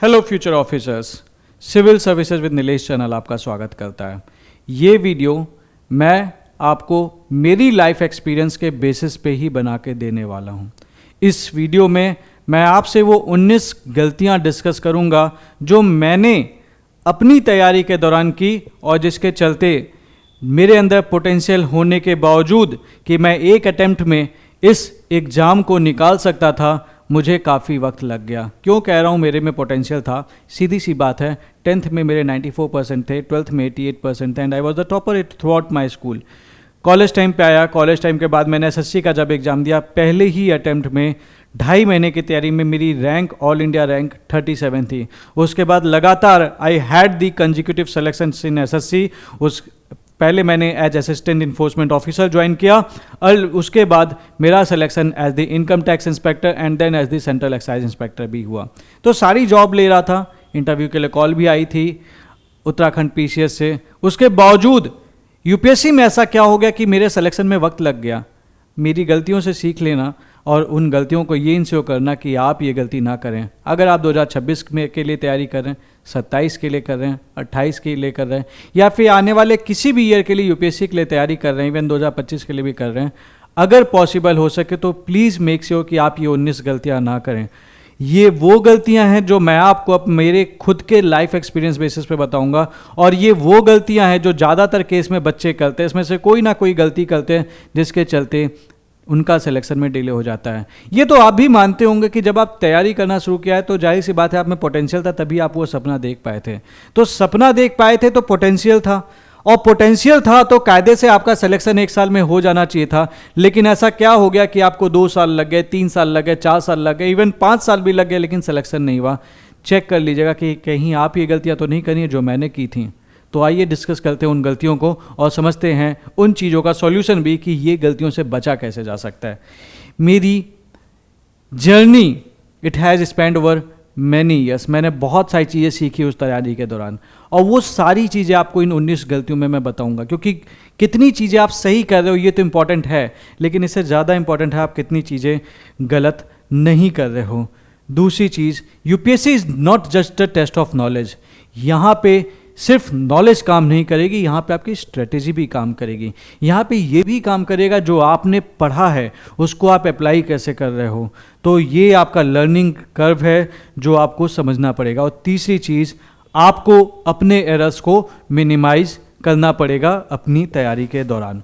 Hello future officers, civil services with Nilesh channel आपका स्वागत करता है। ये वीडियो मैं आपको मेरी लाइफ एक्सपीरियंस के बेसिस पे ही बना के देने वाला हूँ। इस वीडियो में मैं आपसे वो 19 गलतियाँ डिस्कस करूँगा जो मैंने अपनी तैयारी के दौरान की और जिसके चलते मेरे अंदर पोटेंशियल होने के बावजूद कि मैं एक अटेम्प्ट में इस एग्ज़ाम को निकाल सकता था, मुझे काफ़ी वक्त लग गया। क्यों कह रहा हूँ मेरे में पोटेंशियल था? सीधी सी बात है, 10th में मेरे 94% थे, 12th में 88% थे and I was the topper through out my school. College time पे आया, कॉलेज टाइम के बाद मैंने एसएससी का जब एग्ज़ाम दिया, पहले ही अटैम्प्ट में 2.5 महीने की तैयारी में मेरी रैंक ऑल इंडिया रैंक 37 थी। उसके बाद लगातार I had the consecutive selection in SSC. पहले मैंने as assistant enforcement officer join किया और उसके बाद मेरा selection as the income tax inspector and then as the central excise inspector भी हुआ। तो सारी जॉब ले रहा था, इंटरव्यू के लिए कॉल भी आई थी उत्तराखंड पीसीएस से। उसके बावजूद यूपीएससी में ऐसा क्या हो गया कि मेरे सिलेक्शन में वक्त लग गया। मेरी गलतियों से सीख लेना और उन गलतियों को ये इंश्योर करना कि आप ये गलती ना करें। अगर आप 2026 में के लिए तैयारी कर रहे हैं, 27 के लिए कर रहे हैं, 28 के लिए कर रहे हैं या फिर आने वाले किसी भी ईयर के लिए यूपीएससी के लिए तैयारी कर रहे हैं, इवन 2025 के लिए भी कर रहे हैं, अगर पॉसिबल हो सके तो प्लीज़ मेक श्योर कि आप ये 19 गलतियाँ ना करें। ये वो गलतियां हैं जो मैं आपको अब मेरे खुद के लाइफ एक्सपीरियंस बेसिस पे बताऊंगा और ये वो गलतियां हैं जो ज़्यादातर केस में बच्चे करते हैं। इसमें से कोई ना कोई गलती करते हैं जिसके चलते उनका सिलेक्शन में डिले हो जाता है। ये तो आप भी मानते होंगे कि जब आप तैयारी करना शुरू किया है तो जाहिर सी बात है आप में पोटेंशियल था, तभी आप वो सपना देख पाए थे। तो सपना देख पाए थे तो पोटेंशियल था, और पोटेंशियल था तो कायदे से आपका सिलेक्शन 1 साल में हो जाना चाहिए था। लेकिन ऐसा क्या हो गया कि आपको 2 साल लग गए, 3 साल लग गए, 4 साल लग गए, इवन 5 साल भी लग गए, लेकिन सिलेक्शन नहीं हुआ। चेक कर लीजिएगा कि कहीं आप ये गलतियां तो नहीं करी हैं जो मैंने की थी। तो आइए डिस्कस करते हैं उन गलतियों को और समझते हैं उन चीज़ों का सॉल्यूशन भी कि ये गलतियों से बचा कैसे जा सकता है। मेरी journey it has spend over many years. मैंने बहुत सारी चीज़ें सीखी उस तैयारी के दौरान और वो सारी चीज़ें आपको इन 19 गलतियों में मैं बताऊंगा। क्योंकि कितनी चीज़ें आप सही कर रहे हो ये तो इम्पॉर्टेंट है, लेकिन इससे ज़्यादा इम्पॉर्टेंट है आप कितनी चीज़ें गलत नहीं कर रहे हो। दूसरी चीज़, UPSC is not just a test of knowledge. यहाँ पे सिर्फ नॉलेज काम नहीं करेगी, यहाँ पे आपकी स्ट्रेटेजी भी काम करेगी। यहाँ पे ये भी काम करेगा जो आपने पढ़ा है उसको आप अप्लाई कैसे कर रहे हो। तो ये आपका लर्निंग कर्व है जो आपको समझना पड़ेगा। और तीसरी चीज़, आपको अपने एरर्स को मिनिमाइज करना पड़ेगा अपनी तैयारी के दौरान।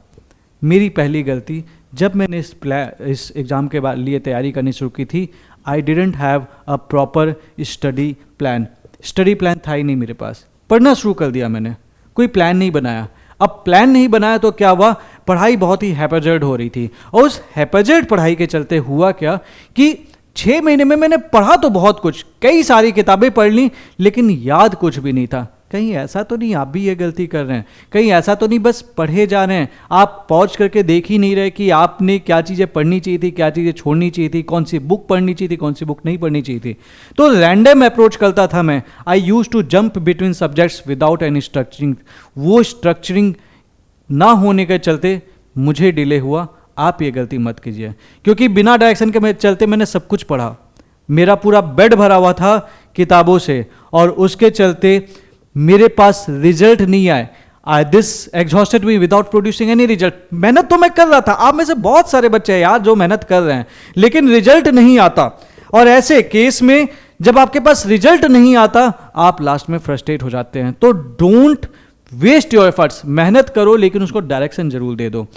मेरी पहली गलती, जब मैंने इस एग्ज़ाम के बाद लिए तैयारी करनी शुरू की थी, I didn't have a proper study plan. Study plan था ही नहीं मेरे पास। पढ़ना शुरू कर दिया मैंने, कोई प्लान नहीं बनाया। अब प्लान नहीं बनाया तो क्या हुआ, पढ़ाई बहुत ही हैपेजर्ड हो रही थी। और उस हैपेजर्ड पढ़ाई के चलते हुआ क्या कि 6 महीने में मैंने पढ़ा तो बहुत कुछ, कई सारी किताबें पढ़ ली, लेकिन याद कुछ भी नहीं था। कहीं ऐसा तो नहीं आप भी ये गलती कर रहे हैं? कहीं ऐसा तो नहीं बस पढ़े जा रहे हैं, आप पॉज करके देख ही नहीं रहे कि आपने क्या चीज़ें पढ़नी चाहिए थी, क्या चीज़ें छोड़नी चाहिए थी, कौन सी बुक पढ़नी चाहिए थी, कौन सी बुक नहीं पढ़नी चाहिए थी। तो रैंडम अप्रोच करता था मैं। I use to jump between subjects without any structuring. वो स्ट्रक्चरिंग ना होने के चलते मुझे डिले हुआ। आप ये गलती मत कीजिए, क्योंकि बिना डायरेक्शन के चलते मैंने सब कुछ पढ़ा। मेरा पूरा बेड भरा हुआ था किताबों से और उसके चलते मेरे पास रिजल्ट नहीं आए। This exhausted me without producing any result. मेहनत तो मैं कर रहा था, आप में से बहुत सारे बच्चे हैं यार जो मेहनत कर रहे हैं, लेकिन रिजल्ट नहीं आता। और ऐसे केस में जब आपके पास रिजल्ट नहीं आता, आप लास्ट में फ्रस्ट्रेट हो जाते हैं। तो डोंट वेस्ट योर एफर्ट्स। मेहनत करो लेकिन उसको डायरेक्शन जरूर दे दो।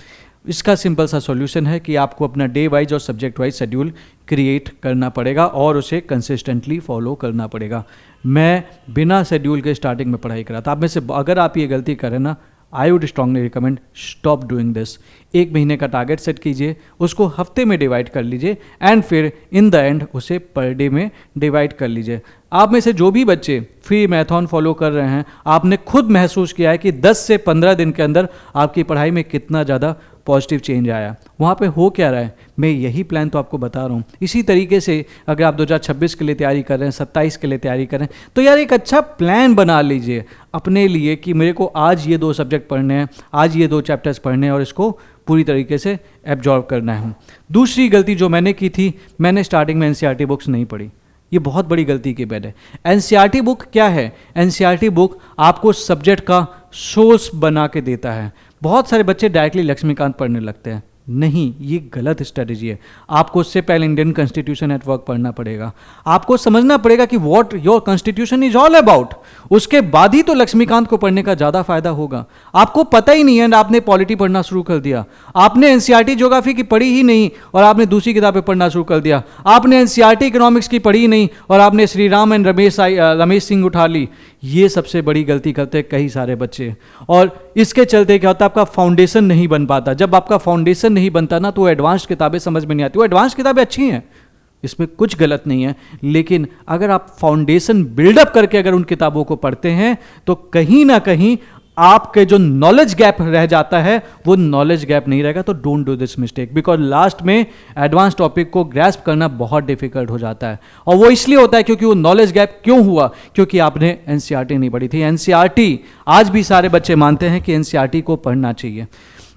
इसका सिंपल सा सॉल्यूशन है कि आपको अपना डे वाइज और सब्जेक्ट वाइज शेड्यूल क्रिएट करना पड़ेगा और उसे कंसिस्टेंटली फॉलो करना पड़ेगा। मैं बिना शेड्यूल के स्टार्टिंग में पढ़ाई करा था। आप में से अगर आप ये गलती करें ना, I would strongly recommend stop doing this. 1 महीने का टारगेट सेट कीजिए, उसको हफ्ते में डिवाइड कर लीजिए एंड फिर इन द एंड उसे पर डे में डिवाइड कर लीजिए। आप में से जो भी बच्चे फ्री मैराथन फॉलो कर रहे हैं, आपने खुद महसूस किया है कि 10 से 15 दिन के अंदर आपकी पढ़ाई में कितना ज़्यादा पॉजिटिव चेंज आया। वहाँ पे हो क्या रहा है, मैं यही प्लान तो आपको बता रहा हूँ। इसी तरीके से अगर आप 2026 के लिए तैयारी कर रहे हैं, 27 के लिए तैयारी कर रहे हैं, तो यार एक अच्छा प्लान बना लीजिए अपने लिए कि मेरे को आज ये 2 सब्जेक्ट पढ़ने हैं, आज ये 2 चैप्टर्स पढ़ने हैं और इसको पूरी तरीके से एब्जॉर्ब करना है। दूसरी गलती जो मैंने की थी, मैंने स्टार्टिंग में एनसीईआरटी बुक्स नहीं पढ़ी। ये बहुत बड़ी गलती की वजह है। एनसीईआरटी बुक क्या है? एनसीईआरटी बुक आपको सब्जेक्ट का सोर्स बना के देता है। बहुत सारे बच्चे डायरेक्टली लक्ष्मीकांत पढ़ने लगते हैं, नहीं, ये गलत स्ट्रेटजी है। आपको उससे पहले इंडियन कॉन्स्टिट्यूशन एट वर्क पढ़ना पड़ेगा, आपको समझना पड़ेगा कि what your constitution is all about, उसके बाद ही तो लक्ष्मीकांत को पढ़ने का ज़्यादा फायदा होगा। आपको पता ही नहीं है, आपने पॉलिटी पढ़ना शुरू कर दिया, आपने एनसीईआरटी ज्योग्राफी की पढ़ी ही नहीं और आपने दूसरी किताबें पढ़ना शुरू कर दिया, आपने एनसीईआरटी इकोनॉमिक्स की पढ़ी ही नहीं और आपने श्री राम एंड रमेश सिंह उठा ली। ये सबसे बड़ी गलती करते हैं कई सारे बच्चे, और इसके चलते क्या होता है, आपका फाउंडेशन नहीं बन पाता। जब आपका फाउंडेशन नहीं बनता ना, तो एडवांस किताबें समझ में नहीं आती। वो एडवांस किताबें अच्छी हैं, इसमें कुछ गलत नहीं है, लेकिन अगर आप फाउंडेशन बिल्डअप करके अगर उन किताबों को पढ़ते हैं तो कहीं ना कहीं आपके जो नॉलेज गैप रह जाता है वो नॉलेज गैप नहीं रहेगा। तो don't do this mistake, because last में एडवांस टॉपिक को ग्रैस्प करना बहुत डिफिकल्ट हो जाता है, और वो इसलिए होता है क्योंकि वो नॉलेज गैप क्यों हुआ, क्योंकि आपने एनसीईआरटी नहीं पढ़ी थी। एनसीईआरटी आज भी सारे बच्चे मानते हैं कि एनसीईआरटी को पढ़ना चाहिए।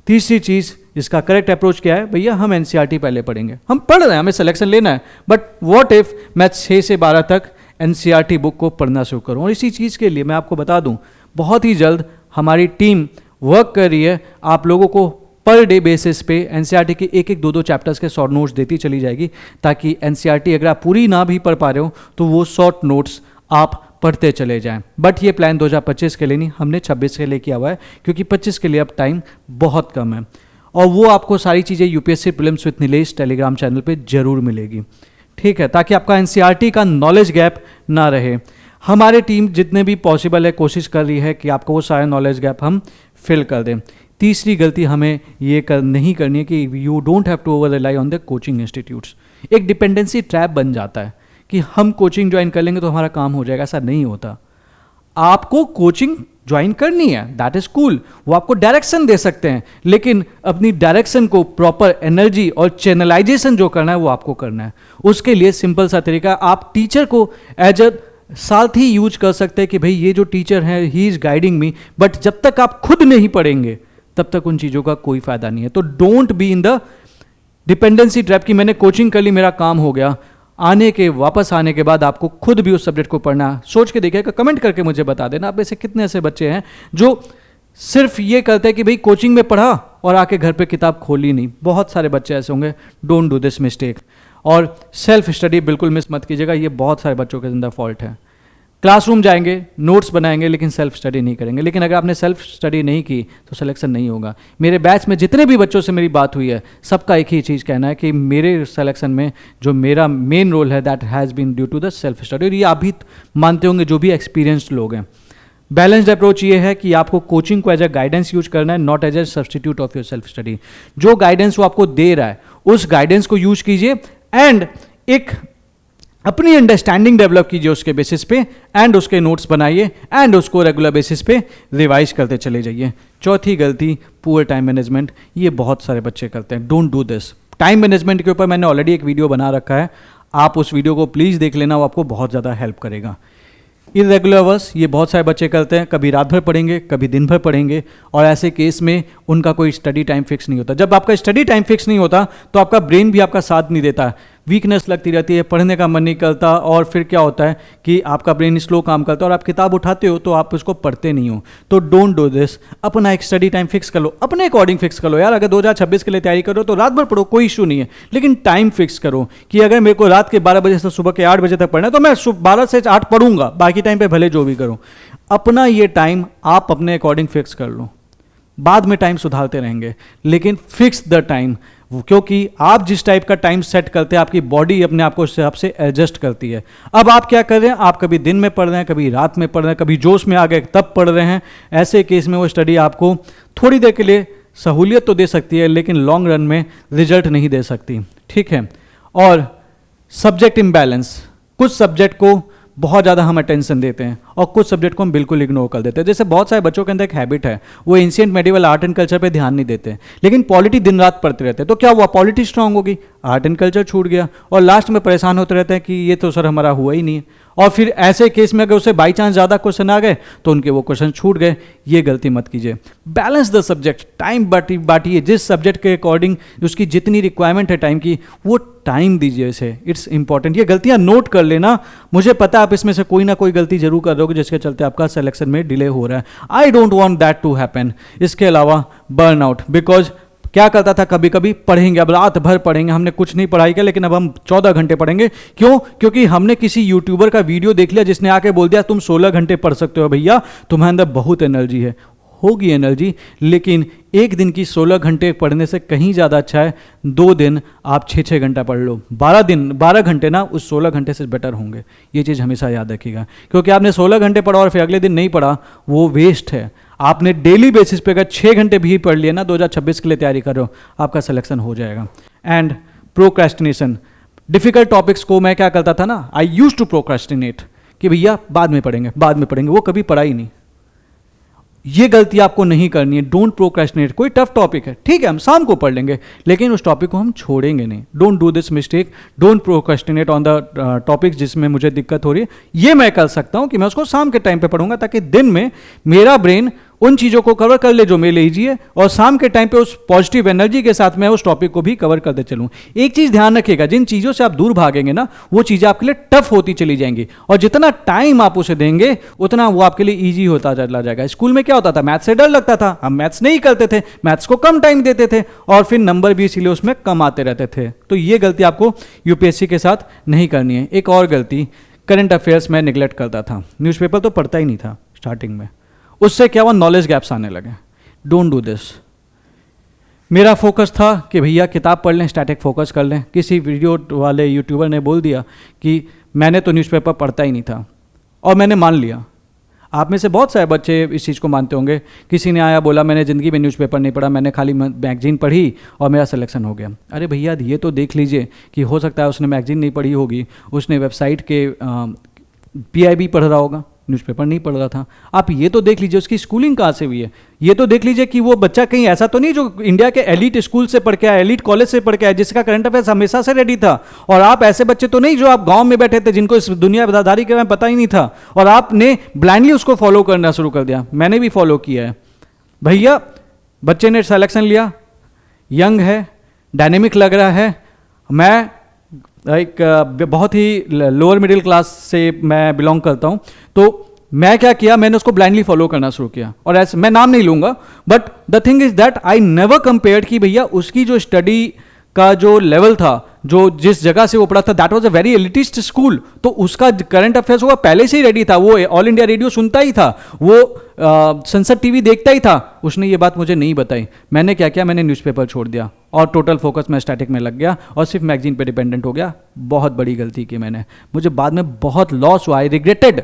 तीसरी चीज़, इसका करेक्ट अप्रोच क्या है? भैया हम एनसीईआरटी पहले पढ़ेंगे, हम पढ़ रहे हैं, हमें सिलेक्शन लेना है, बट व्हाट इफ मैं 6 से 12 तक एनसीईआरटी बुक को पढ़ना शुरू करूं। और इसी चीज़ के लिए मैं आपको बता दूं, बहुत ही जल्द हमारी टीम वर्क कर रही है, आप लोगों को पर डे बेसिस पे एनसीईआरटी के एक 2 चैप्टर्स के शॉर्ट नोट्स देती चली जाएगी, ताकि एनसीईआरटी अगर आप पूरी ना भी पढ़ पा रहे हो तो वो शॉर्ट नोट्स आप पढ़ते चले जाएं। बट ये प्लान 2025 के लिए नहीं, हमने 26 के लिए किया हुआ है, क्योंकि 25 के लिए अब टाइम बहुत कम है। और वो आपको सारी चीज़ें UPSC prelims with Nilesh Telegram channel पे जरूर मिलेगी, ठीक है, ताकि आपका एनसीईआरटी का नॉलेज गैप ना रहे। हमारी टीम जितने भी पॉसिबल है कोशिश कर रही है कि आपको वो सारे नॉलेज गैप हम फिल कर दें। तीसरी गलती हमें ये नहीं करनी है कि you don't have to over rely on the coaching institutes. एक डिपेंडेंसी ट्रैप बन जाता है कि हम कोचिंग ज्वाइन कर लेंगे तो हमारा काम हो जाएगा, ऐसा नहीं होता। आपको कोचिंग ज्वाइन करनी है, दैट इज कूल, वो आपको डायरेक्शन दे सकते हैं, लेकिन अपनी डायरेक्शन को प्रॉपर एनर्जी और चैनलाइजेशन जो करना है वो आपको करना है। उसके लिए सिंपल सा तरीका, आप टीचर को एज अ साथ ही यूज कर सकते हैं कि भाई ये जो टीचर है he is guiding me, but जब तक आप खुद नहीं पढ़ेंगे तब तक उन चीज़ों का कोई फायदा नहीं है। तो don't be in the dependency trap कि मैंने कोचिंग कर ली, मेरा काम हो गया। वापस आने के बाद आपको खुद भी उस सब्जेक्ट को पढ़ना। सोच के देखिएगा, कमेंट करके मुझे बता देना आप में से कितने ऐसे बच्चे हैं जो सिर्फ ये करते हैं कि भाई कोचिंग में पढ़ा और आके घर पे किताब खोली नहीं। बहुत सारे बच्चे ऐसे होंगे, डोंट डू दिस मिस्टेक। और सेल्फ स्टडी बिल्कुल मिस मत कीजिएगा, ये बहुत सारे बच्चों के अंदर फॉल्ट है। क्लासरूम जाएंगे, नोट्स बनाएंगे, लेकिन सेल्फ स्टडी नहीं करेंगे। लेकिन अगर आपने सेल्फ स्टडी नहीं की तो सिलेक्शन नहीं होगा। मेरे बैच में जितने भी बच्चों से मेरी बात हुई है, सबका एक ही चीज़ कहना है कि मेरे सिलेक्शन में जो मेरा मेन रोल है that has been due to the self study. और ये आप भी मानते होंगे जो भी एक्सपीरियंस्ड लोग हैं। बैलेंस्ड अप्रोच ये है कि आपको कोचिंग को एज अ गाइडेंस यूज करना है, not as a substitute of your self study. जो गाइडेंस वो आपको दे रहा है उस गाइडेंस को यूज कीजिए एंड एक अपनी अंडरस्टैंडिंग डेवलप कीजिए उसके बेसिस पे, एंड उसके नोट्स बनाइए एंड उसको रेगुलर बेसिस पे रिवाइज करते चले जाइए। चौथी गलती, पुअर टाइम मैनेजमेंट। ये बहुत सारे बच्चे करते हैं, don't do this. Time management के ऊपर मैंने ऑलरेडी एक वीडियो बना रखा है, आप उस वीडियो को प्लीज़ देख लेना, वो आपको बहुत ज़्यादा हेल्प करेगा। इरेगुलर अवर्स, ये बहुत सारे बच्चे करते हैं, कभी रात भर पढ़ेंगे, कभी दिन भर पढ़ेंगे, और ऐसे केस में उनका कोई स्टडी टाइम फिक्स नहीं होता। जब आपका स्टडी टाइम फिक्स नहीं होता तो आपका ब्रेन भी आपका साथ नहीं देता, वीकनेस लगती रहती है, पढ़ने का मन नहीं करता, और फिर क्या होता है कि आपका ब्रेन स्लो काम करता है और आप किताब उठाते हो तो आप उसको पढ़ते नहीं हो। तो डोंट डू दिस। अपना एक स्टडी टाइम फिक्स कर लो, अपने अकॉर्डिंग फिक्स कर लो यार। अगर 2026 के लिए तैयारी करो तो रात भर पढ़ो, कोई इशू नहीं है, लेकिन टाइम फिक्स करो कि अगर मेरे को रात के 12 बजे से सुबह के 8 बजे तक पढ़ना है तो मैं 12 से 8 पढ़ूंगा, बाकी टाइम पे भले जो भी करूं। अपना ये टाइम आप अपने अकॉर्डिंग फिक्स कर लो, बाद में टाइम सुधारते रहेंगे, लेकिन फिक्स द टाइम, क्योंकि आप जिस टाइप का टाइम सेट करते हैं आपकी बॉडी अपने आप को उस हिसाब से एडजस्ट करती है। अब आप क्या कर रहे हैं, आप कभी दिन में पढ़ रहे हैं, कभी रात में पढ़ रहे हैं, कभी जोश में आ गए तब पढ़ रहे हैं। ऐसे केस में वो स्टडी आपको थोड़ी देर के लिए सहूलियत तो दे सकती है, लेकिन लॉन्ग रन में रिजल्ट नहीं दे सकती, ठीक है। और सब्जेक्ट इम्बैलेंस, कुछ सब्जेक्ट को बहुत ज़्यादा हम अटेंशन देते हैं और कुछ सब्जेक्ट को हम बिल्कुल इग्नोर कर देते हैं। जैसे बहुत सारे बच्चों के अंदर एक हैबिट है, वो ancient medieval art and culture पे ध्यान नहीं देते, लेकिन पॉलिटी दिन रात पढ़ते रहते हैं। तो क्या हुआ, पॉलिटी स्ट्रांग होगी, आर्ट एंड कल्चर छूट गया, और लास्ट में परेशान होते रहते हैं कि ये तो सर हमारा हुआ ही नहीं है। और फिर ऐसे केस में अगर उसे बाई चांस ज़्यादा क्वेश्चन आ गए तो उनके वो क्वेश्चन छूट गए। ये गलती मत कीजिए। बैलेंस द सब्जेक्ट, टाइम बांटिए, जिस सब्जेक्ट के अकॉर्डिंग उसकी जितनी रिक्वायरमेंट है टाइम की, वो टाइम दीजिए इसे। It's important. ये गलतियां नोट कर लेना। मुझे पता है आप इसमें से कोई ना कोई गलती जरूर कर रहे हो जिसके चलते आपका सिलेक्शन में डिले हो रहा है। I don't want that to happen. इसके अलावा बर्नआउट, बिकॉज क्या करता था, कभी कभी पढ़ेंगे, अब रात भर पढ़ेंगे, हमने कुछ नहीं पढ़ाई किया लेकिन अब हम 14 घंटे पढ़ेंगे। क्यों? क्योंकि हमने किसी यूट्यूबर का वीडियो देख लिया जिसने आके बोल दिया तुम 16 घंटे पढ़ सकते हो भैया, तुम्हारे अंदर बहुत एनर्जी है। होगी एनर्जी, लेकिन एक दिन की 16 घंटे पढ़ने से कहीं ज़्यादा अच्छा है 2 दिन आप 6-6 घंटा पढ़ लो। 12 घंटे ना उस 16 घंटे से बेटर होंगे। ये चीज़ हमेशा याद रखिएगा, क्योंकि आपने 16 घंटे पढ़ा और फिर अगले दिन नहीं पढ़ा, वो वेस्ट है। आपने डेली बेसिस पे अगर 6 घंटे भी पढ़ लिए ना, 2026 के लिए तैयारी कर रहे हो, आपका सिलेक्शन हो जाएगा। एंड प्रोक्रेस्टिनेशन, डिफिकल्ट टॉपिक्स को मैं क्या करता था ना, आई यूज टू प्रोक्रेस्टिनेट कि भैया बाद में पढ़ेंगे, बाद में पढ़ेंगे, वो कभी पढ़ा ही नहीं। ये गलती आपको नहीं करनी है। Don't procrastinate. कोई टफ टॉपिक है, ठीक है, हम शाम को पढ़ लेंगे, लेकिन उस टॉपिक को हम छोड़ेंगे नहीं। Don't do this mistake. Don't procrastinate on the topic जिसमें मुझे दिक्कत हो रही है। ये मैं कर सकता हूं कि मैं उसको शाम के टाइम पे पढ़ूंगा, ताकि दिन में मेरा ब्रेन उन चीज़ों को कवर कर ले जो मेरे लिए ईजी है, और शाम के टाइम पे उस पॉजिटिव एनर्जी के साथ मैं उस टॉपिक को भी कवर करते चलूँ। एक चीज़ ध्यान रखिएगा, जिन चीज़ों से आप दूर भागेंगे ना, वो चीज़ें आपके लिए टफ होती चली जाएंगी, और जितना टाइम आप उसे देंगे उतना वो आपके लिए ईजी होता चला जाएगा। स्कूल में क्या होता था, मैथ्स से डर लगता था, हम मैथ्स नहीं करते थे, मैथ्स को कम टाइम देते थे, और फिर नंबर भी इसीलिए उसमें कम आते रहते थे। तो ये गलती आपको यूपीएससी के साथ नहीं करनी है। एक और गलती, करंट अफेयर्स में निगलेक्ट करता था। न्यूज़पेपर तो पढ़ता ही नहीं था स्टार्टिंग में, उससे क्या हुआ, नॉलेज गैप्स आने लगे। Don't do this. मेरा फोकस था कि भैया किताब पढ़ लें, स्टैटिक फोकस कर लें। किसी वीडियो वाले यूट्यूबर ने बोल दिया कि मैंने तो न्यूज़पेपर पढ़ता ही नहीं था, और मैंने मान लिया। आप में से बहुत सारे बच्चे इस चीज़ को मानते होंगे। किसी ने आया बोला मैंने ज़िंदगी में न्यूज़पेपर नहीं पढ़ा, मैंने खाली मैगजीन पढ़ी और मेरा सिलेक्शन हो गया। अरे भैया ये तो देख लीजिए कि हो सकता है उसने मैगजीन नहीं पढ़ी होगी, उसने वेबसाइट के PIB पढ़ रहा होगा, न्यूज़पेपर नहीं पढ़ रहा था। आप ये तो देख लीजिए उसकी स्कूलिंग कहाँ से हुई है। ये तो देख लीजिए कि वो बच्चा कहीं ऐसा तो नहीं जो इंडिया के एलिट स्कूल से पढ़ के आया, एलिट कॉलेज से पढ़ के आया, जिसका करंट अफेयर्स हमेशा से रेडी था। और आप ऐसे बच्चे तो नहीं जो आप गांव में बैठे थे, जिनको इस दुनियादारी के बारे में पता ही नहीं था, और आपने ब्लाइंडली उसको फॉलो करना शुरू कर दिया। मैंने भी फॉलो किया है। भैया बच्चे ने सिलेक्शन लिया, यंग है, डायनेमिक लग रहा है, मैं एक बहुत ही लोअर मिडिल क्लास से मैं बिलोंग करता हूँ, तो मैं क्या किया, मैंने उसको ब्लाइंडली फॉलो करना शुरू किया। और ऐसे मैं नाम नहीं लूँगा, but the thing is that I never compared कि भैया उसकी जो स्टडी का जो लेवल था, जो जिस जगह से वो पढ़ा था, that was a very elitist school, तो उसका करंट अफेयर्स हुआ पहले से ही रेडी था। वो ऑल इंडिया रेडियो सुनता ही था, वो संसद टीवी देखता ही था। उसने ये बात मुझे नहीं बताई। मैंने क्या किया, मैंने न्यूज़पेपर छोड़ दिया और टोटल फोकस मैं स्टैटिक में लग गया और सिर्फ मैगजीन पे डिपेंडेंट हो गया। बहुत बड़ी गलती की मैंने, मुझे बाद में बहुत लॉस हुआ, आई रिग्रेटेड।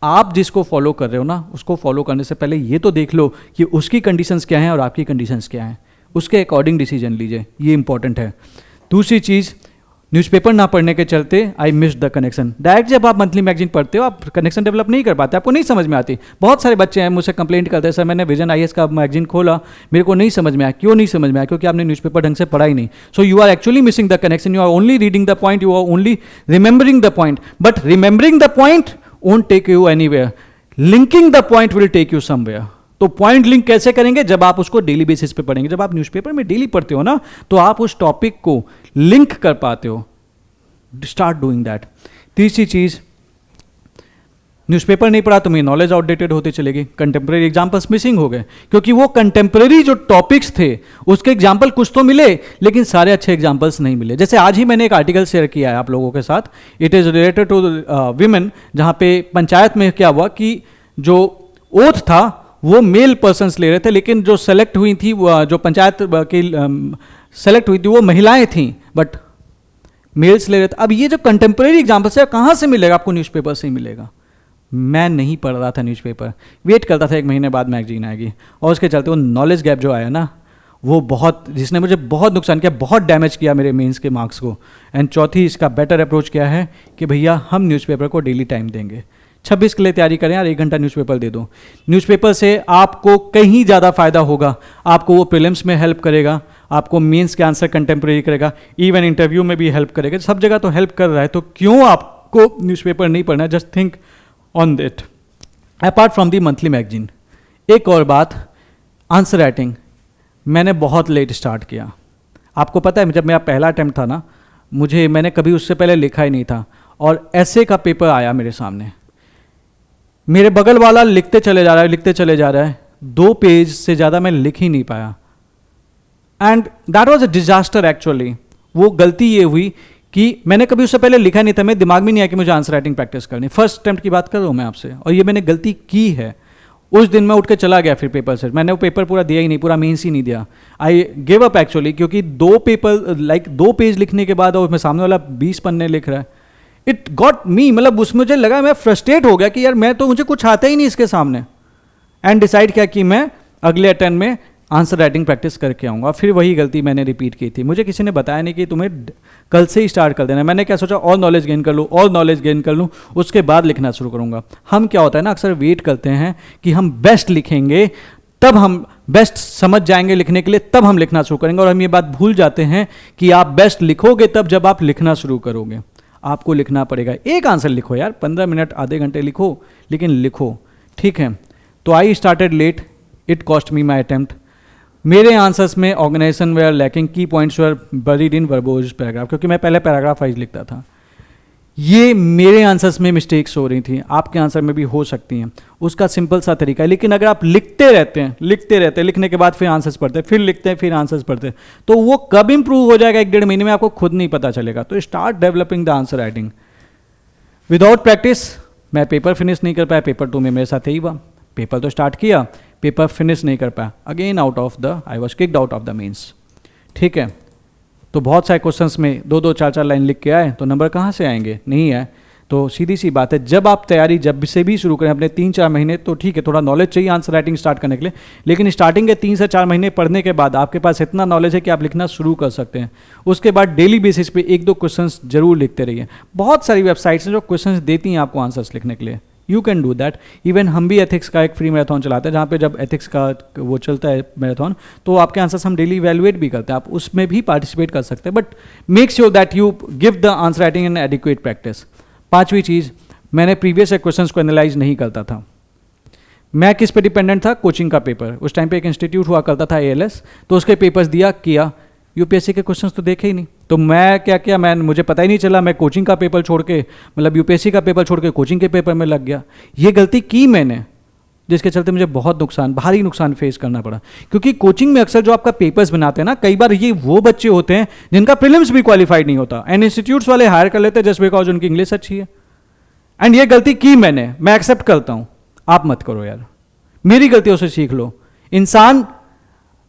आप जिसको फॉलो कर रहे हो ना, उसको फॉलो करने से पहले ये तो देख लो कि उसकी कंडीशंस क्या हैं और आपकी कंडीशंस क्या हैं, उसके अकॉर्डिंग डिसीजन लीजिए। ये इंपॉर्टेंट है। दूसरी चीज़, न्यूज़पेपर ना पढ़ने के चलते I miss the connection. Direct जब आप मंथली मैगजीन पढ़ते हो, आप कनेक्शन डेवलप नहीं कर पाते, आपको नहीं समझ में आती। बहुत सारे बच्चे हैं मुझसे कंप्लेंट करते हैं, सर मैंने विजन IAS का मैगजीन खोला, मेरे को नहीं समझ में आया। क्यों नहीं समझ में आया? क्योंकि आपने न्यूज़पेपर ढंग से पढ़ा ही नहीं। So you are actually missing the connection, you are only reading the point, you are only remembering the point, but remembering the point won't take you anywhere, linking the point will take you somewhere. तो point link कैसे करेंगे? जब आप उसको daily basis पे पढ़ेंगे। जब आप न्यूज़पेपर में डेली पढ़ते हो ना, तो आप उस टॉपिक को लिंक कर पाते हो। Start doing that. तीसरी चीज, न्यूज़पेपर नहीं पढ़ा तो मेरी नॉलेज आउटडेटेड होती चलेगी, कंटेम्प्रेरी एग्जाम्पल्स मिसिंग हो गए, क्योंकि वो कंटेम्प्रेरी जो टॉपिक्स थे उसके एग्जाम्पल कुछ तो मिले, लेकिन सारे अच्छे एग्जाम्पल्स नहीं मिले। जैसे आज ही मैंने एक आर्टिकल शेयर किया है आप लोगों के साथ, it is related to women, जहाँ पे पंचायत में क्या हुआ कि जो ओथ था वो मेल पर्सन्स ले रहे थे, लेकिन जो सेलेक्ट हुई थी, जो पंचायत की सेलेक्ट हुई थी वो महिलाएं थीं, बट मेल्स ले रहे थे। अब ये जो कंटेम्प्रेरी एग्जाम्पल्स है कहाँ से मिलेगा? आपको न्यूज़पेपर से ही मिलेगा। मैं नहीं पढ़ रहा था न्यूज़पेपर, वेट करता था 1 महीने बाद मैगजीन आएगी, और उसके चलते वो नॉलेज गैप जो आया ना, वो बहुत, जिसने मुझे बहुत नुकसान किया, बहुत डैमेज किया मेरे मेंस के मार्क्स को। एंड चौथी, इसका बेटर अप्रोच क्या है कि भैया हम न्यूज़पेपर को डेली टाइम देंगे। 26 के लिए तैयारी करें यार, 1 घंटा न्यूज़पेपर दे दो। न्यूज़पेपर से आपको कहीं ज़्यादा फायदा होगा, आपको वो प्रीलिम्स में हेल्प करेगा, आपको मेंस के आंसर कंटेम्प्रेरी करेगा, इवन इंटरव्यू में भी हेल्प करेगा, सब जगह तो हेल्प कर रहा है, तो क्यों आपको न्यूज़पेपर नहीं पढ़ना है? Just think on that apart from the monthly magazine. एक और बात, आंसर राइटिंग मैंने बहुत लेट स्टार्ट किया। आपको पता है जब मेरा पहला अटैम्प्ट था ना, मैंने कभी उससे पहले लिखा ही नहीं था, और ऐसे का पेपर आया मेरे सामने, मेरे बगल वाला लिखते चले जा रहा है, 2 पेज से ज़्यादा मैं लिख ही नहीं पाया, and that was a disaster actually. वो गलती ये हुई कि मैंने कभी उससे पहले लिखा नहीं था, मेरे दिमाग में नहीं आया कि मुझे आंसर राइटिंग प्रैक्टिस करनी। फर्स्ट अटैम्प्ट की बात कर रहा हूँ मैं आपसे, और ये मैंने गलती की है। उस दिन मैं उठ के चला गया फिर पेपर से, मैंने वो पेपर पूरा दिया ही नहीं, पूरा मेंस ही नहीं दिया। आई गिव अप एक्चुअली, क्योंकि 2 पेज लिखने के बाद और मैं सामने वाला 20 पन्ने लिख रहा है, इट गॉट मी, मतलब उसमें मुझे लगा, मैं फ्रस्ट्रेट हो गया कि यार मुझे कुछ आता ही नहीं इसके सामने। एंड डिसाइड किया कि मैं अगले अटेम्प्ट में आंसर राइटिंग प्रैक्टिस करके आऊँगा। फिर वही गलती मैंने रिपीट की थी। मुझे किसी ने बताया नहीं कि तुम्हें कल से ही स्टार्ट कर देना। मैंने क्या सोचा, और नॉलेज गेन कर लूँ, उसके बाद लिखना शुरू करूँगा। हम क्या होता है ना, अक्सर वेट करते हैं कि हम बेस्ट लिखेंगे, तब हम बेस्ट समझ जाएंगे लिखने के लिए, तब हम लिखना शुरू करेंगे, और हम ये बात भूल जाते हैं कि आप बेस्ट लिखोगे तब जब आप लिखना शुरू करोगे। आपको लिखना पड़ेगा। एक आंसर लिखो यार, 15 मिनट आधे घंटे लिखो, लेकिन लिखो, ठीक है। तो I started late, it cost me my attempt. मेरे आंसर्स में organisation were lacking, key points were buried in verbose paragraph, क्योंकि मैं पहले पैराग्राफ वाइज लिखता था। ये मेरे आंसर्स में मिस्टेक्स हो रही थी, आपके आंसर में भी हो सकती हैं। उसका सिंपल सा तरीका है, लेकिन अगर आप लिखते रहते हैं, लिखने के बाद फिर आंसर्स पढ़ते, फिर लिखते हैं, फिर आंसर्स पढ़ते, तो वो कब इंप्रूव हो जाएगा 1-1.5 महीने में, आपको खुद नहीं पता चलेगा। तो start developing the answer writing. Without practice मैं पेपर फिनिश नहीं कर पाया। पेपर 2 में मेरे साथ यही हुआ, पेपर तो स्टार्ट किया, पेपर फिनिश नहीं कर पाया, again I was kicked out of the means, ठीक है। तो बहुत सारे क्वेश्चंस में 2-2, 4-4 लाइन लिख के आए, तो नंबर कहाँ से आएंगे? नहीं है। तो सीधी सी बात है, जब आप तैयारी जब से भी शुरू करें अपने 3-4 महीने, तो ठीक है थोड़ा नॉलेज चाहिए आंसर राइटिंग स्टार्ट करने के लिए, लेकिन स्टार्टिंग के 3 से 4 महीने पढ़ने के बाद आपके पास इतना नॉलेज है कि आप लिखना शुरू कर सकते हैं। उसके बाद डेली बेसिस पे 1-2 क्वेश्चंस जरूर लिखते रहिए। बहुत सारी वेबसाइट्स हैं जो क्वेश्चंस देती हैं आपको आंसर्स लिखने के लिए, you can do that. Even हम भी एथिक्स का एक फ्री मैराथन चलाते हैं, जहाँ पे जब एथिक्स का वो चलता है मैराथन, तो आपके आंसर्स हम डेली इवैल्यूएट भी करते हैं, आप उसमें भी पार्टिसिपेट कर सकते हैं। But make sure that you give the answer writing an adequate practice. 5वीं चीज़, मैंने प्रीवियस क्वेश्चंस को एनालाइज नहीं करता था। मैं किस पे डिपेंडेंट था? कोचिंग का पेपर। उस टाइम पे एक इंस्टीट्यूट हुआ करता था ALS, तो उसके पेपर्स दिया किया, यूपीएससी के क्वेश्चंस तो देखे ही नहीं। तो मैं क्या किया, मुझे पता ही नहीं चला, मैं कोचिंग का पेपर छोड़ के, मतलब यूपीएससी का पेपर छोड़ के कोचिंग के पेपर में लग गया। ये गलती की मैंने, जिसके चलते मुझे बहुत भारी नुकसान फेस करना पड़ा। क्योंकि कोचिंग में अक्सर जो आपका पेपर्स बनाते हैं ना, कई बार ये वो बच्चे होते हैं जिनका प्रीलिम्स भी क्वालिफाइड नहीं होता, एंड इंस्टीट्यूट्स वाले हायर कर लेते हैं जस्ट बिकॉज उनकी इंग्लिश अच्छी है। एंड ये गलती की मैंने, मैं एक्सेप्ट करता हूं, आप मत करो यार, मेरी गलतियों से सीख लो। इंसान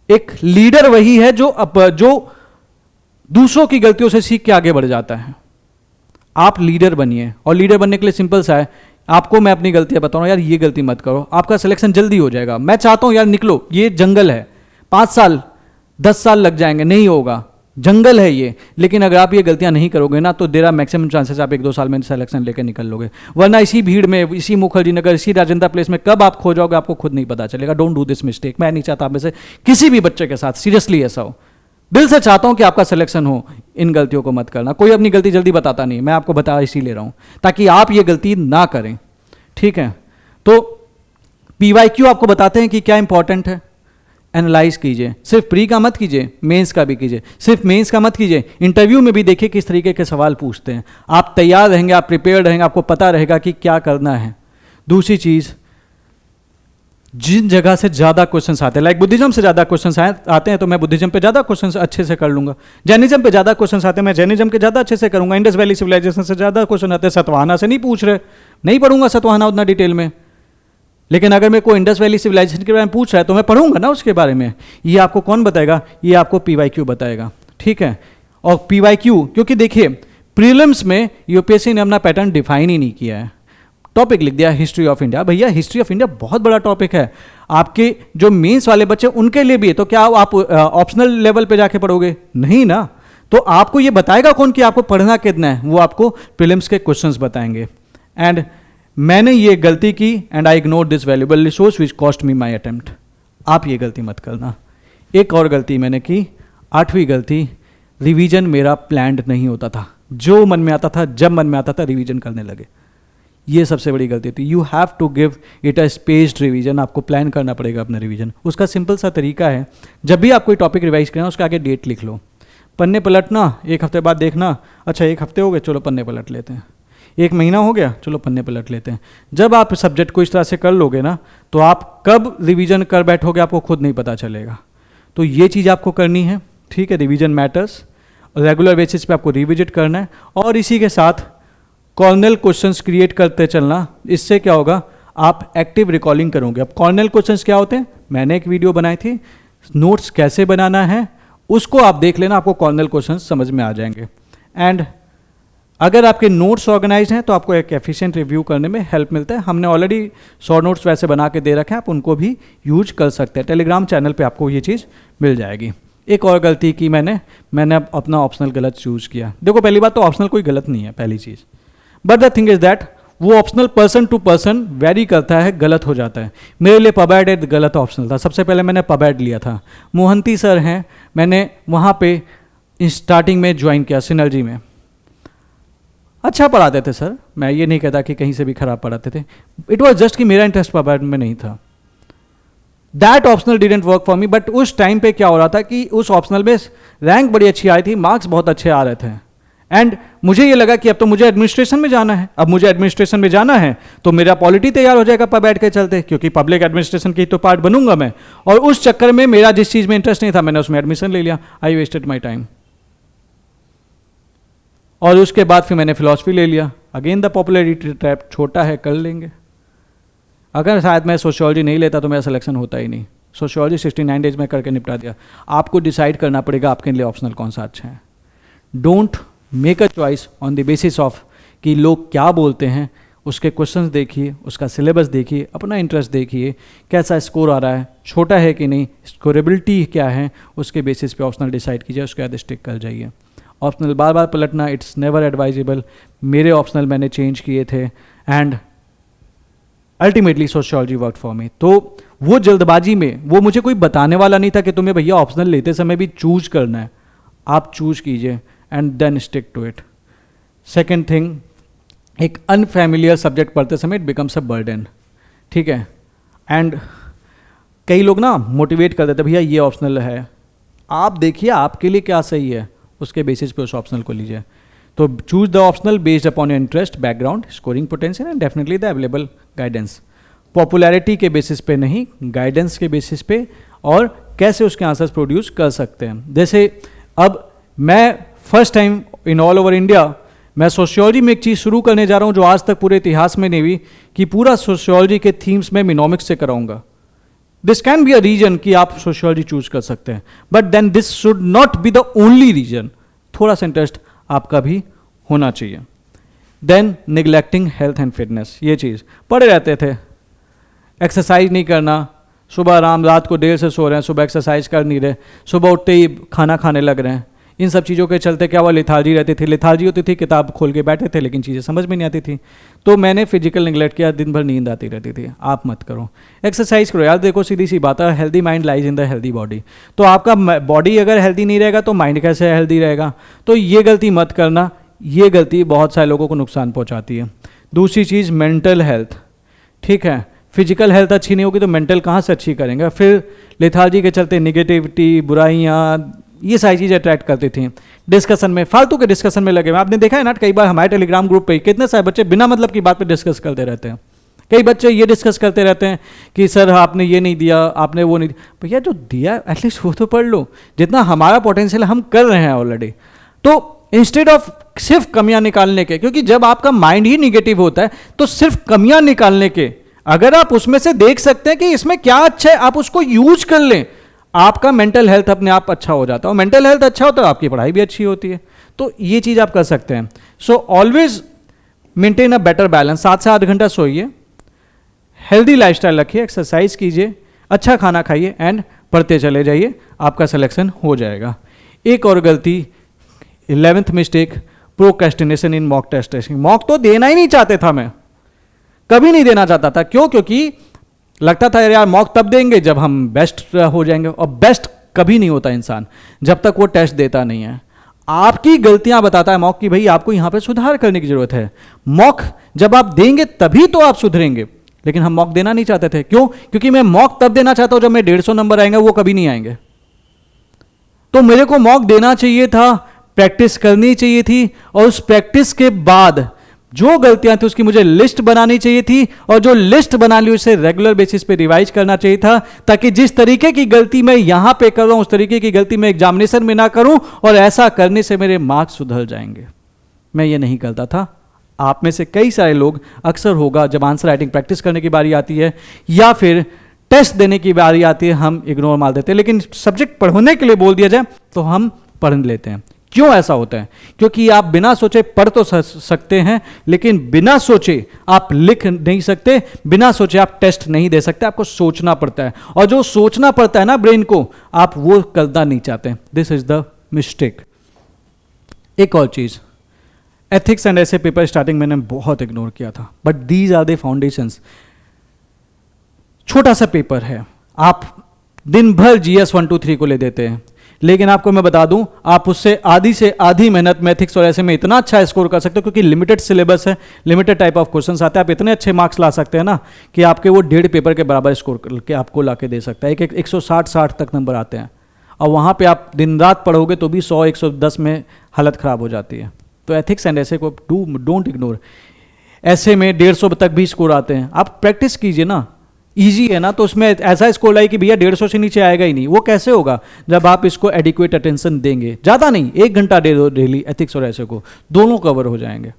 एक लीडर वही है जो दूसरों की गलतियों से सीख के आगे बढ़ जाता है। आप लीडर बनिए, और लीडर बनने के लिए सिंपल सा है, आपको मैं अपनी गलतियां बताऊं, यार ये गलती मत करो, आपका सिलेक्शन जल्दी हो जाएगा। मैं चाहता हूं यार निकलो, ये जंगल है, 5 साल 10 साल लग जाएंगे, नहीं होगा, जंगल है ये। लेकिन अगर आप ये गलतियां नहीं करोगे ना, तो देर आर मैक्सिमम चांसेस आप 1-2 साल में सिलेक्शन लेकर निकल लोगे। वरना इसी भीड़ में, इसी मुखर्जी नगर, इसी राजेंद्र प्लेस में कब आप खो जाओगे आपको खुद नहीं पता चलेगा। Don't do this mistake. मैं नहीं चाहता आप में से किसी भी बच्चे के साथ सीरियसली ऐसा हो। दिल से चाहता हूं कि आपका सिलेक्शन हो, इन गलतियों को मत करना। कोई अपनी गलती जल्दी बताता नहीं, मैं आपको बता इसीलिए रहा हूं ताकि आप ये गलती ना करें, ठीक है। तो PYQ आपको बताते हैं कि क्या इंपॉर्टेंट है, एनालाइज कीजिए। सिर्फ प्री का मत कीजिए, मेंस का भी कीजिए। सिर्फ मेंस का मत कीजिए, इंटरव्यू में भी देखिए किस तरीके के सवाल पूछते हैं। आप तैयार रहेंगे, आप प्रिपेयर्ड रहेंगे, आपको पता रहेगा कि क्या करना है। दूसरी चीज, जिन जगह से ज्यादा क्वेश्चंस आते हैं, लाइक बुद्धिज्म से ज्यादा क्वेश्चंस आते हैं, तो मैं बुद्धिज्म पे ज्यादा क्वेश्चंस अच्छे से कर लूंगा। जैनिज्म पे ज्यादा क्वेश्चंस आते हैं, मैं जैनिज्म के ज्यादा अच्छे से करूंगा। इंडस वैली सिविलाइजेशन से ज्यादा क्वेश्चन आते हैं, सतवाहना से नहीं पूछ रहे, नहीं पढ़ूंगा सतवाहना उतना डिटेल में। लेकिन अगर मैं कोई इंडस वैली सिविलाइजेशन के बारे में पूछ रहा है तो मैं पढ़ूंगा ना उसके बारे में। ये आपको कौन बताएगा? ये आपको PYQ बताएगा, ठीक है। और PYQ, क्योंकि देखिए प्रीलिम्स में यूपीएससी ने अपना पैटर्न डिफाइन ही नहीं किया है। टॉपिक लिख दिया हिस्ट्री ऑफ इंडिया। भैया हिस्ट्री ऑफ इंडिया बहुत बड़ा टॉपिक है, आपके जो मेंस वाले बच्चे उनके लिए भी है। तो क्या आप ऑप्शनल लेवल पे जाके पढ़ोगे? नहीं ना। तो आपको ये बताएगा कौन कि आपको पढ़ना कितना है? वो आपको प्रीलिम्स के क्वेश्चंस बताएंगे। एंड मैंने ये गलती की and I ignore this valuable resource which cost me my attempt. आप ये गलती मत करना। एक और गलती मैंने की, 8वीं गलती, रिवीजन मेरा प्लान्ड नहीं होता था। जो मन में आता था, जब मन में आता था, रिवीजन करने लगे। ये सबसे बड़ी गलती थी। You have to give it a spaced revision. आपको प्लान करना पड़ेगा अपना रिवीजन। उसका सिंपल सा तरीका है, जब भी आप कोई टॉपिक रिवाइज करना उसके आगे डेट लिख लो। पन्ने पलटना, एक हफ्ते बाद देखना, अच्छा 1 हफ्ते हो गए, चलो पन्ने पलट लेते हैं। 1 महीना हो गया, चलो पन्ने पलट लेते हैं। जब आप सब्जेक्ट को इस तरह से कर लोगे ना, तो आप कब रिवीजन कर बैठोगे आपको खुद नहीं पता चलेगा। तो ये चीज़ आपको करनी है, ठीक है। रिवीजन मैटर्स, रेगुलर बेसिस पे आपको रिविजिट करना है, और इसी के साथ कॉर्नल क्वेश्चंस क्रिएट करते चलना। इससे क्या होगा, आप एक्टिव रिकॉलिंग करोगे। अब कॉर्नल क्वेश्चंस क्या होते हैं, मैंने एक वीडियो बनाई थी, नोट्स कैसे बनाना है, उसको आप देख लेना, आपको कॉर्नल क्वेश्चंस समझ में आ जाएंगे। एंड अगर आपके नोट्स ऑर्गेनाइज हैं तो आपको एक एफिशिएंट रिव्यू करने में हेल्प मिलता है। हमने ऑलरेडी 100 नोट्स वैसे बना के दे रखे हैं, आप उनको भी यूज कर सकते हैं। टेलीग्राम चैनल पे आपको ये चीज़ मिल जाएगी। एक और गलती की मैंने अपना ऑप्शनल गलत चूज किया। देखो पहली बात तो ऑप्शनल कोई गलत नहीं है, पहली चीज़, but the thing is that वो optional person to person vary करता है, गलत हो जाता है। मेरे लिए पबैड एक गलत ऑप्शनल था। सबसे पहले मैंने पबैड लिया था, मोहंती सर हैं, मैंने वहाँ पे स्टार्टिंग में ज्वाइन किया सिनर्जी में। अच्छा पढ़ाते थे सर, मैं ये नहीं कहता कि कहीं से भी खराब पढ़ाते थे, इट वॉज जस्ट कि मेरा इंटरेस्ट पबैड में नहीं था। That optional didn't work for me. But उस टाइम पे क्या हो रहा था कि उस ऑप्शनल में रैंक बड़ी अच्छी आई थी, मार्क्स बहुत अच्छे आ रहे थे, एंड मुझे ये लगा कि अब तो मुझे एडमिनिस्ट्रेशन में जाना है। अब मुझे एडमिनिस्ट्रेशन में जाना है तो मेरा पॉलिटी तैयार हो जाएगा पबैड के चलते, क्योंकि पब्लिक एडमिनिस्ट्रेशन की तो पार्ट बनूंगा मैं। और उस चक्कर में मेरा जिस चीज़ में इंटरेस्ट नहीं था, मैंने उसमें एडमिशन ले लिया। I wasted my time. और उसके बाद फिर मैंने फिलॉसफी ले लिया। अगेन द पॉपुलैरिटी ट्रैप, छोटा है कर लेंगे। अगर शायद मैं सोशियोलॉजी नहीं लेता तो मेरा सिलेक्शन होता ही नहीं। सोशियोलॉजी 69 डेज में करके निपटा दिया। आपको डिसाइड करना पड़ेगा आपके लिए ऑप्शनल कौन सा अच्छा है। Don't make a choice on the basis of कि लोग क्या बोलते हैं। उसके क्वेश्चंस देखिए, उसका सिलेबस देखिए, अपना इंटरेस्ट देखिए, कैसा स्कोर आ रहा है, छोटा है कि नहीं, स्कोरेबिलिटी क्या है, उसके बेसिस पे ऑप्शनल डिसाइड कीजिए, उसके बाद स्टिक कर जाइए। ऑप्शनल बार बार पलटना इट्स नेवर एडवाइजेबल। मेरे ऑप्शनल मैंने चेंज किए थे and ultimately sociology work for me. तो वो जल्दबाजी में, वो मुझे कोई बताने वाला नहीं था कि तुम्हें भैया ऑप्शनल लेते समय भी चूज करना है। आप चूज कीजिए and then stick to it. Second thing, एक अनफैमिलियर सब्जेक्ट पढ़ते समय इट बिकम्स अ बर्डन, ठीक है। एंड कई लोग ना मोटिवेट कर देते भैया ये ऑप्शनल है, आप देखिए आपके लिए क्या सही है, उसके बेसिस पे उस ऑप्शनल को लीजिए। तो choose the optional based upon your interest, background, scoring potential and definitely the available guidance. Popularity के बेसिस पे नहीं, गाइडेंस के बेसिस पे, और कैसे उसके आंसर्स प्रोड्यूस कर सकते हैं। जैसे अब मैं first time in all over India मैं सोशियोलॉजी में एक चीज़ शुरू करने जा रहा हूँ जो आज तक पूरे इतिहास में नहीं हुई, कि पूरा सोशियोलॉजी के थीम्स में मिनोमिक्स से कराऊंगा। This can be a reason कि आप सोशियोलॉजी चूज कर सकते हैं, but then this should not be the only reason. थोड़ा सा इंटरेस्ट आपका भी होना चाहिए। Then neglecting health and fitness, ये चीज़ पढ़े रहते थे, एक्सरसाइज नहीं करना, सुबह आराम, रात को देर से सो रहे हैं, सुबह एक्सरसाइज कर नहीं रहे, सुबह उठते ही खाना खाने लग रहे हैं। इन सब चीज़ों के चलते क्या हुआ, लेथार्जी रहती थी। लेथार्जी होती थी, किताब खोल के बैठे थे लेकिन चीज़ें समझ में नहीं आती थी। तो मैंने फिजिकल निगलेक्ट किया, दिन भर नींद आती रहती थी। आप मत करो, एक्सरसाइज करो यार। देखो सीधी सी बात है, healthy mind lies in the healthy body. तो आपका बॉडी अगर हेल्दी नहीं रहेगा तो माइंड कैसे हेल्दी रहेगा। तो ये गलती मत करना, ये गलती बहुत सारे लोगों को नुकसान पहुँचाती है। दूसरी चीज़ मेंटल हेल्थ, ठीक है। फिजिकल हेल्थ अच्छी नहीं होगी तो मेंटल कहाँ से अच्छी करेंगे। फिर लेथार्जी के चलते निगेटिविटी, बुराइयाँ, ये सारी चीज़ें अट्रैक्ट करती थी। डिस्कशन में, फालतू के डिस्कशन में लगे हुए। आपने देखा है ना कई बार हमारे टेलीग्राम ग्रुप पे कितने सारे बच्चे बिना मतलब की बात पे डिस्कस करते रहते हैं। कई बच्चे ये डिस्कस करते रहते हैं कि सर आपने ये नहीं दिया, आपने वो नहीं दिया। भैया जो दिया एटलीस्ट वो तो पढ़ लो, जितना हमारा पोटेंशियल हम कर रहे हैं ऑलरेडी। तो इंस्टेड ऑफ सिर्फ कमियां निकालने के, क्योंकि जब आपका माइंड ही निगेटिव होता है तो सिर्फ कमियां निकालने के, अगर आप उसमें से देख सकते हैं कि इसमें क्या अच्छा है, आप उसको यूज कर लें, आपका मेंटल हेल्थ अपने आप अच्छा हो जाता है। और मेंटल हेल्थ अच्छा होता है, आपकी पढ़ाई भी अच्छी होती है। तो ये चीज़ आप कर सकते हैं। So always maintain a better balance. 7 से 8 घंटा सोइए, हेल्दी लाइफस्टाइल रखिए, एक्सरसाइज कीजिए, अच्छा खाना खाइए एंड पढ़ते चले जाइए, आपका सिलेक्शन हो जाएगा। एक और गलती, 11th मिस्टेक, प्रोक्रेस्टिनेशन इन मॉक टेस्ट। मॉक तो देना ही नहीं चाहते था मैं, कभी नहीं देना चाहता था। क्यों? क्योंकि लगता था यार मॉक तब देंगे जब हम बेस्ट हो जाएंगे, और बेस्ट कभी नहीं होता इंसान जब तक वो टेस्ट देता नहीं है। आपकी गलतियां बताता है मॉक की, भाई आपको यहां पे सुधार करने की जरूरत है। मॉक जब आप देंगे तभी तो आप सुधरेंगे, लेकिन हम मॉक देना नहीं चाहते थे। क्यों? क्योंकि मैं मॉक तब देना चाहता हूं जब मैं 150 नंबर आएंगे, वो कभी नहीं आएंगे। तो मेरे को मॉक देना चाहिए था, प्रैक्टिस करनी चाहिए थी, और उस प्रैक्टिस के बाद जो गलतियां थी उसकी मुझे लिस्ट बनानी चाहिए थी, और जो लिस्ट बना ली उसे रेगुलर बेसिस पे रिवाइज करना चाहिए था, ताकि जिस तरीके की गलती मैं यहां पे कर रहा हूं उस तरीके की गलती मैं एग्जामिनेशन में ना करूं, और ऐसा करने से मेरे मार्क्स सुधर जाएंगे। मैं ये नहीं करता था। आप में से कई सारे लोग अक्सर होगा जब आंसर राइटिंग प्रैक्टिस करने की बारी आती है या फिर टेस्ट देने की बारी आती है, हम इग्नोर मार देते हैं। लेकिन सब्जेक्ट पढ़ने के लिए बोल दिया जाए तो हम पढ़ लेते हैं। क्यों ऐसा होता है? क्योंकि आप बिना सोचे पढ़ तो सकते हैं, लेकिन बिना सोचे आप लिख नहीं सकते, बिना सोचे आप टेस्ट नहीं दे सकते। आपको सोचना पड़ता है, और जो सोचना पड़ता है ना ब्रेन को, आप वो करना नहीं चाहते। This is the mistake. एक और चीज, एथिक्स एंड ऐसे पेपर स्टार्टिंग मैंने बहुत इग्नोर किया था, but these are the foundations. छोटा सा पेपर है, आप दिन भर जीएस 1 2 3 को ले देते हैं, लेकिन आपको मैं बता दूं आप उससे आधी से आधी मेहनत मैथिक्स और ऐसे में इतना अच्छा स्कोर कर सकते हो, क्योंकि लिमिटेड सिलेबस है, लिमिटेड टाइप ऑफ क्वेश्चंस आते हैं। आप इतने अच्छे मार्क्स ला सकते हैं ना कि आपके वो 1.5 पेपर के बराबर स्कोर करके आपको ला के दे सकता है। 160 तक नंबर आते हैं, और वहाँ पे आप दिन रात पढ़ोगे तो भी 100 110 में हालत ख़राब हो जाती है। तो एथिक्स एंड ऐसे को डोंट इग्नोर। ऐसे में 150 तक भी स्कोर आते हैं। आप प्रैक्टिस कीजिए ना, इजी है ना, तो उसमें ऐसा स्कोर लाइए कि भैया 150 से नीचे आएगा ही नहीं। वो कैसे होगा? जब आप इसको एडिक्वेट अटेंशन देंगे, ज़्यादा नहीं, 1 घंटा दे दो डेली, एथिक्स और ऐसे को दोनों कवर हो जाएंगे।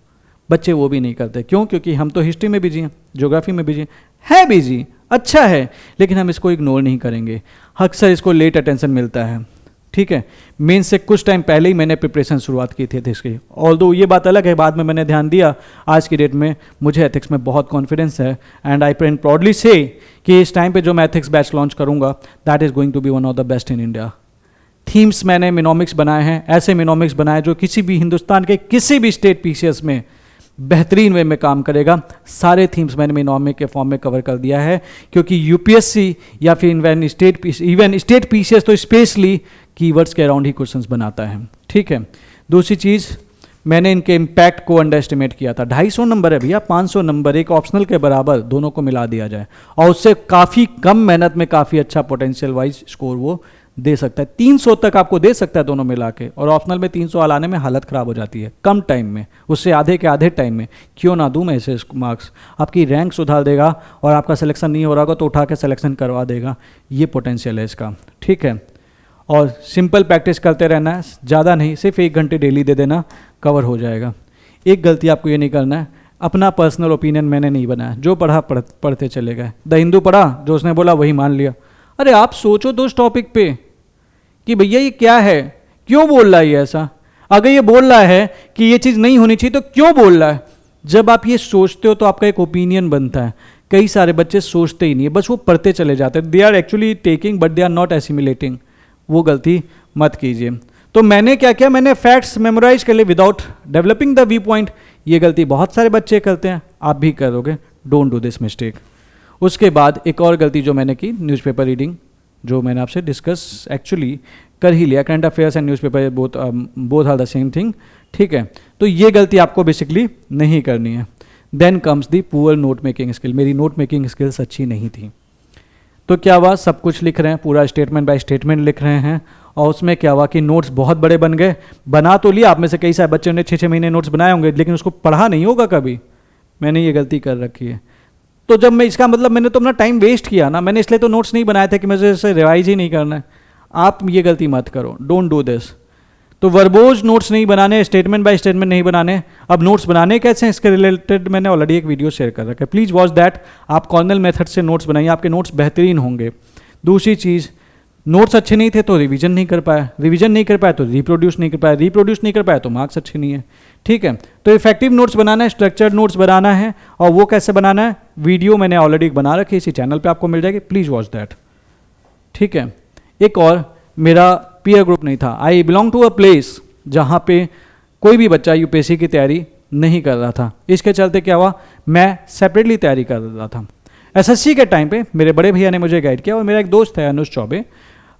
बच्चे वो भी नहीं करते। क्यों? क्योंकि हम तो हिस्ट्री में बिजी हैं, ज्योग्राफी में बिजी है बिजी, अच्छा है, लेकिन हम इसको इग्नोर नहीं करेंगे। अक्सर इसको लेट अटेंशन मिलता है। ठीक है, मेन से कुछ टाइम पहले ही मैंने प्रिपरेशन शुरुआत की थी एथिक्स की। ऑल्दो ये बात अलग है, बाद में मैंने ध्यान दिया। आज की डेट में मुझे एथिक्स में बहुत कॉन्फिडेंस है, एंड आई कैन प्राउडली से कि इस टाइम पे जो मैं एथिक्स बैच लॉन्च करूंगा, that is going to be one of the best in India. Themes मैंने मिनोमिक्स बनाए हैं, ऐसे मिनोमिक्स बनाए जो किसी भी हिंदुस्तान के किसी भी स्टेट पीसीएस में बेहतरीन वे में काम करेगा। सारे थीम्स मैंने मिनोमिक के फॉर्म में कवर कर दिया है, क्योंकि यूपीएससी या फिर इवन स्टेट पीसीएस तो स्पेशली कीवर्ड्स के अराउंड ही क्वेश्चंस बनाता है। ठीक है, दूसरी चीज़, मैंने इनके इम्पैक्ट को अंडर एस्टिमेट किया था। 250 नंबर है भैया, 500 नंबर एक ऑप्शनल के बराबर, दोनों को मिला दिया जाए, और उससे काफ़ी कम मेहनत में काफ़ी अच्छा पोटेंशियल वाइज स्कोर वो दे सकता है। 300 तक आपको दे सकता है दोनों मिला के, और ऑप्शनल में 300 लाने में हालत ख़राब हो जाती है कम टाइम में, उससे आधे के आधे टाइम में। क्यों ना दूं मैं ऐसे मार्क्स? आपकी रैंक सुधार देगा, और आपका सिलेक्शन नहीं हो रहा होगा तो उठा के सिलेक्शन करवा देगा। ये पोटेंशियल है इसका। ठीक है, और सिंपल प्रैक्टिस करते रहना है, ज़्यादा नहीं, सिर्फ 1 घंटे डेली दे देना, कवर हो जाएगा। एक गलती आपको ये नहीं करना है, अपना पर्सनल ओपिनियन मैंने नहीं बनाया। जो पढ़ा पढ़ते चले गए। द हिंदू पढ़ा, जो उसने बोला वही मान लिया। अरे आप सोचो तो उस टॉपिक पे कि भैया ये क्या है, क्यों बोल रहा है ये ऐसा। अगर ये बोल रहा है कि ये चीज़ नहीं होनी चाहिए तो क्यों बोल रहा है। जब आप ये सोचते हो तो आपका एक ओपिनियन बनता है। कई सारे बच्चे सोचते ही नहीं है, बस वो पढ़ते चले जाते हैं। They are actually taking but they are not assimilating. वो गलती मत कीजिए। तो मैंने क्या किया, मैंने फैक्ट्स मेमोराइज कर लिए without developing the view point. ये गलती बहुत सारे बच्चे करते हैं, आप भी करोगे, डोंट डू दिस मिस्टेक। उसके बाद एक और गलती जो मैंने की, न्यूज़पेपर रीडिंग, जो मैंने आपसे डिस्कस एक्चुअली कर ही लिया। Current affairs and newspaper both are the same thing. ठीक है, तो ये गलती आपको बेसिकली नहीं करनी है। Then comes the poor note making skill. मेरी नोट मेकिंग स्किल्स अच्छी नहीं थी, तो क्या हुआ, सब कुछ लिख रहे हैं, पूरा स्टेटमेंट बाय स्टेटमेंट लिख रहे हैं, और उसमें क्या हुआ कि नोट्स बहुत बड़े बन गए। बना तो लिया, आप में से कई सारे बच्चों ने 6-6 महीने नोट्स बनाए होंगे, लेकिन उसको पढ़ा नहीं होगा कभी। मैंने ये गलती कर रखी है। तो जब मैं, इसका मतलब मैंने तो अपना टाइम वेस्ट किया ना, मैंने इसलिए तो नोट्स नहीं बनाए थे कि मुझे इसे रिवाइज ही नहीं करना है। आप ये गलती मत करो, डोंट डू दिस। तो वर्बोज नोट्स नहीं बनाने, स्टेटमेंट बाय स्टेटमेंट नहीं बनाने। अब नोट्स बनाने कैसे हैं, इसके रिलेटेड मैंने ऑलरेडी एक वीडियो शेयर कर रखा है, प्लीज़ वॉच दैट। आप कॉर्नल मेथड से नोट्स बनाइए, आपके नोट्स बेहतरीन होंगे। दूसरी चीज़, नोट्स अच्छे नहीं थे तो रिवीजन नहीं कर पाया, रिवीजन नहीं कर पाया तो रिप्रोड्यूस नहीं कर पाया, रिप्रोड्यूस नहीं कर पाया तो मार्क्स अच्छे नहीं है। ठीक है, तो इफेक्टिव नोट्स बनाना है, स्ट्रक्चर्ड नोट्स बनाना है, और वो कैसे बनाना है, वीडियो मैंने ऑलरेडी बना रखी है, इसी चैनल पे आपको मिल जाएगी, प्लीज़ वॉच दैट। ठीक है, एक और, मेरा पीयर ग्रुप नहीं था। I belong to a place जहाँ पे कोई भी बच्चा यूपीएससी की तैयारी नहीं कर रहा था। इसके चलते क्या हुआ, मैं सेपरेटली तैयारी कर रहा था। एसएससी के टाइम पे मेरे बड़े भैया ने मुझे गाइड किया, और मेरा एक दोस्त है Anuj Choubey,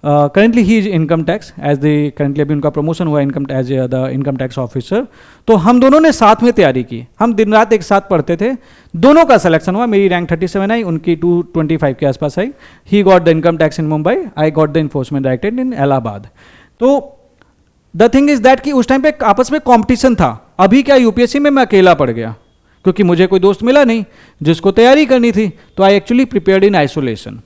currently he is income tax as the currently अभी उनका प्रमोशन हुआ income as the income tax officer. तो हम दोनों ने साथ में तैयारी की, हम दिन रात एक साथ पढ़ते थे, दोनों का सिलेक्शन हुआ। मेरी रैंक 37 आई, उनकी 225 के आसपास आई। He got the income tax in Mumbai, I got the enforcement directorate in Allahabad. तो द थिंग इज दैट कि उस टाइम पे आपस में कॉम्पिटिशन था। अभी क्या यूपीएससी में मैं अकेला पड़ गया, क्योंकि मुझे कोई दोस्त मिला नहीं जिसको तैयारी करनी थी, तो I actually prepared in isolation.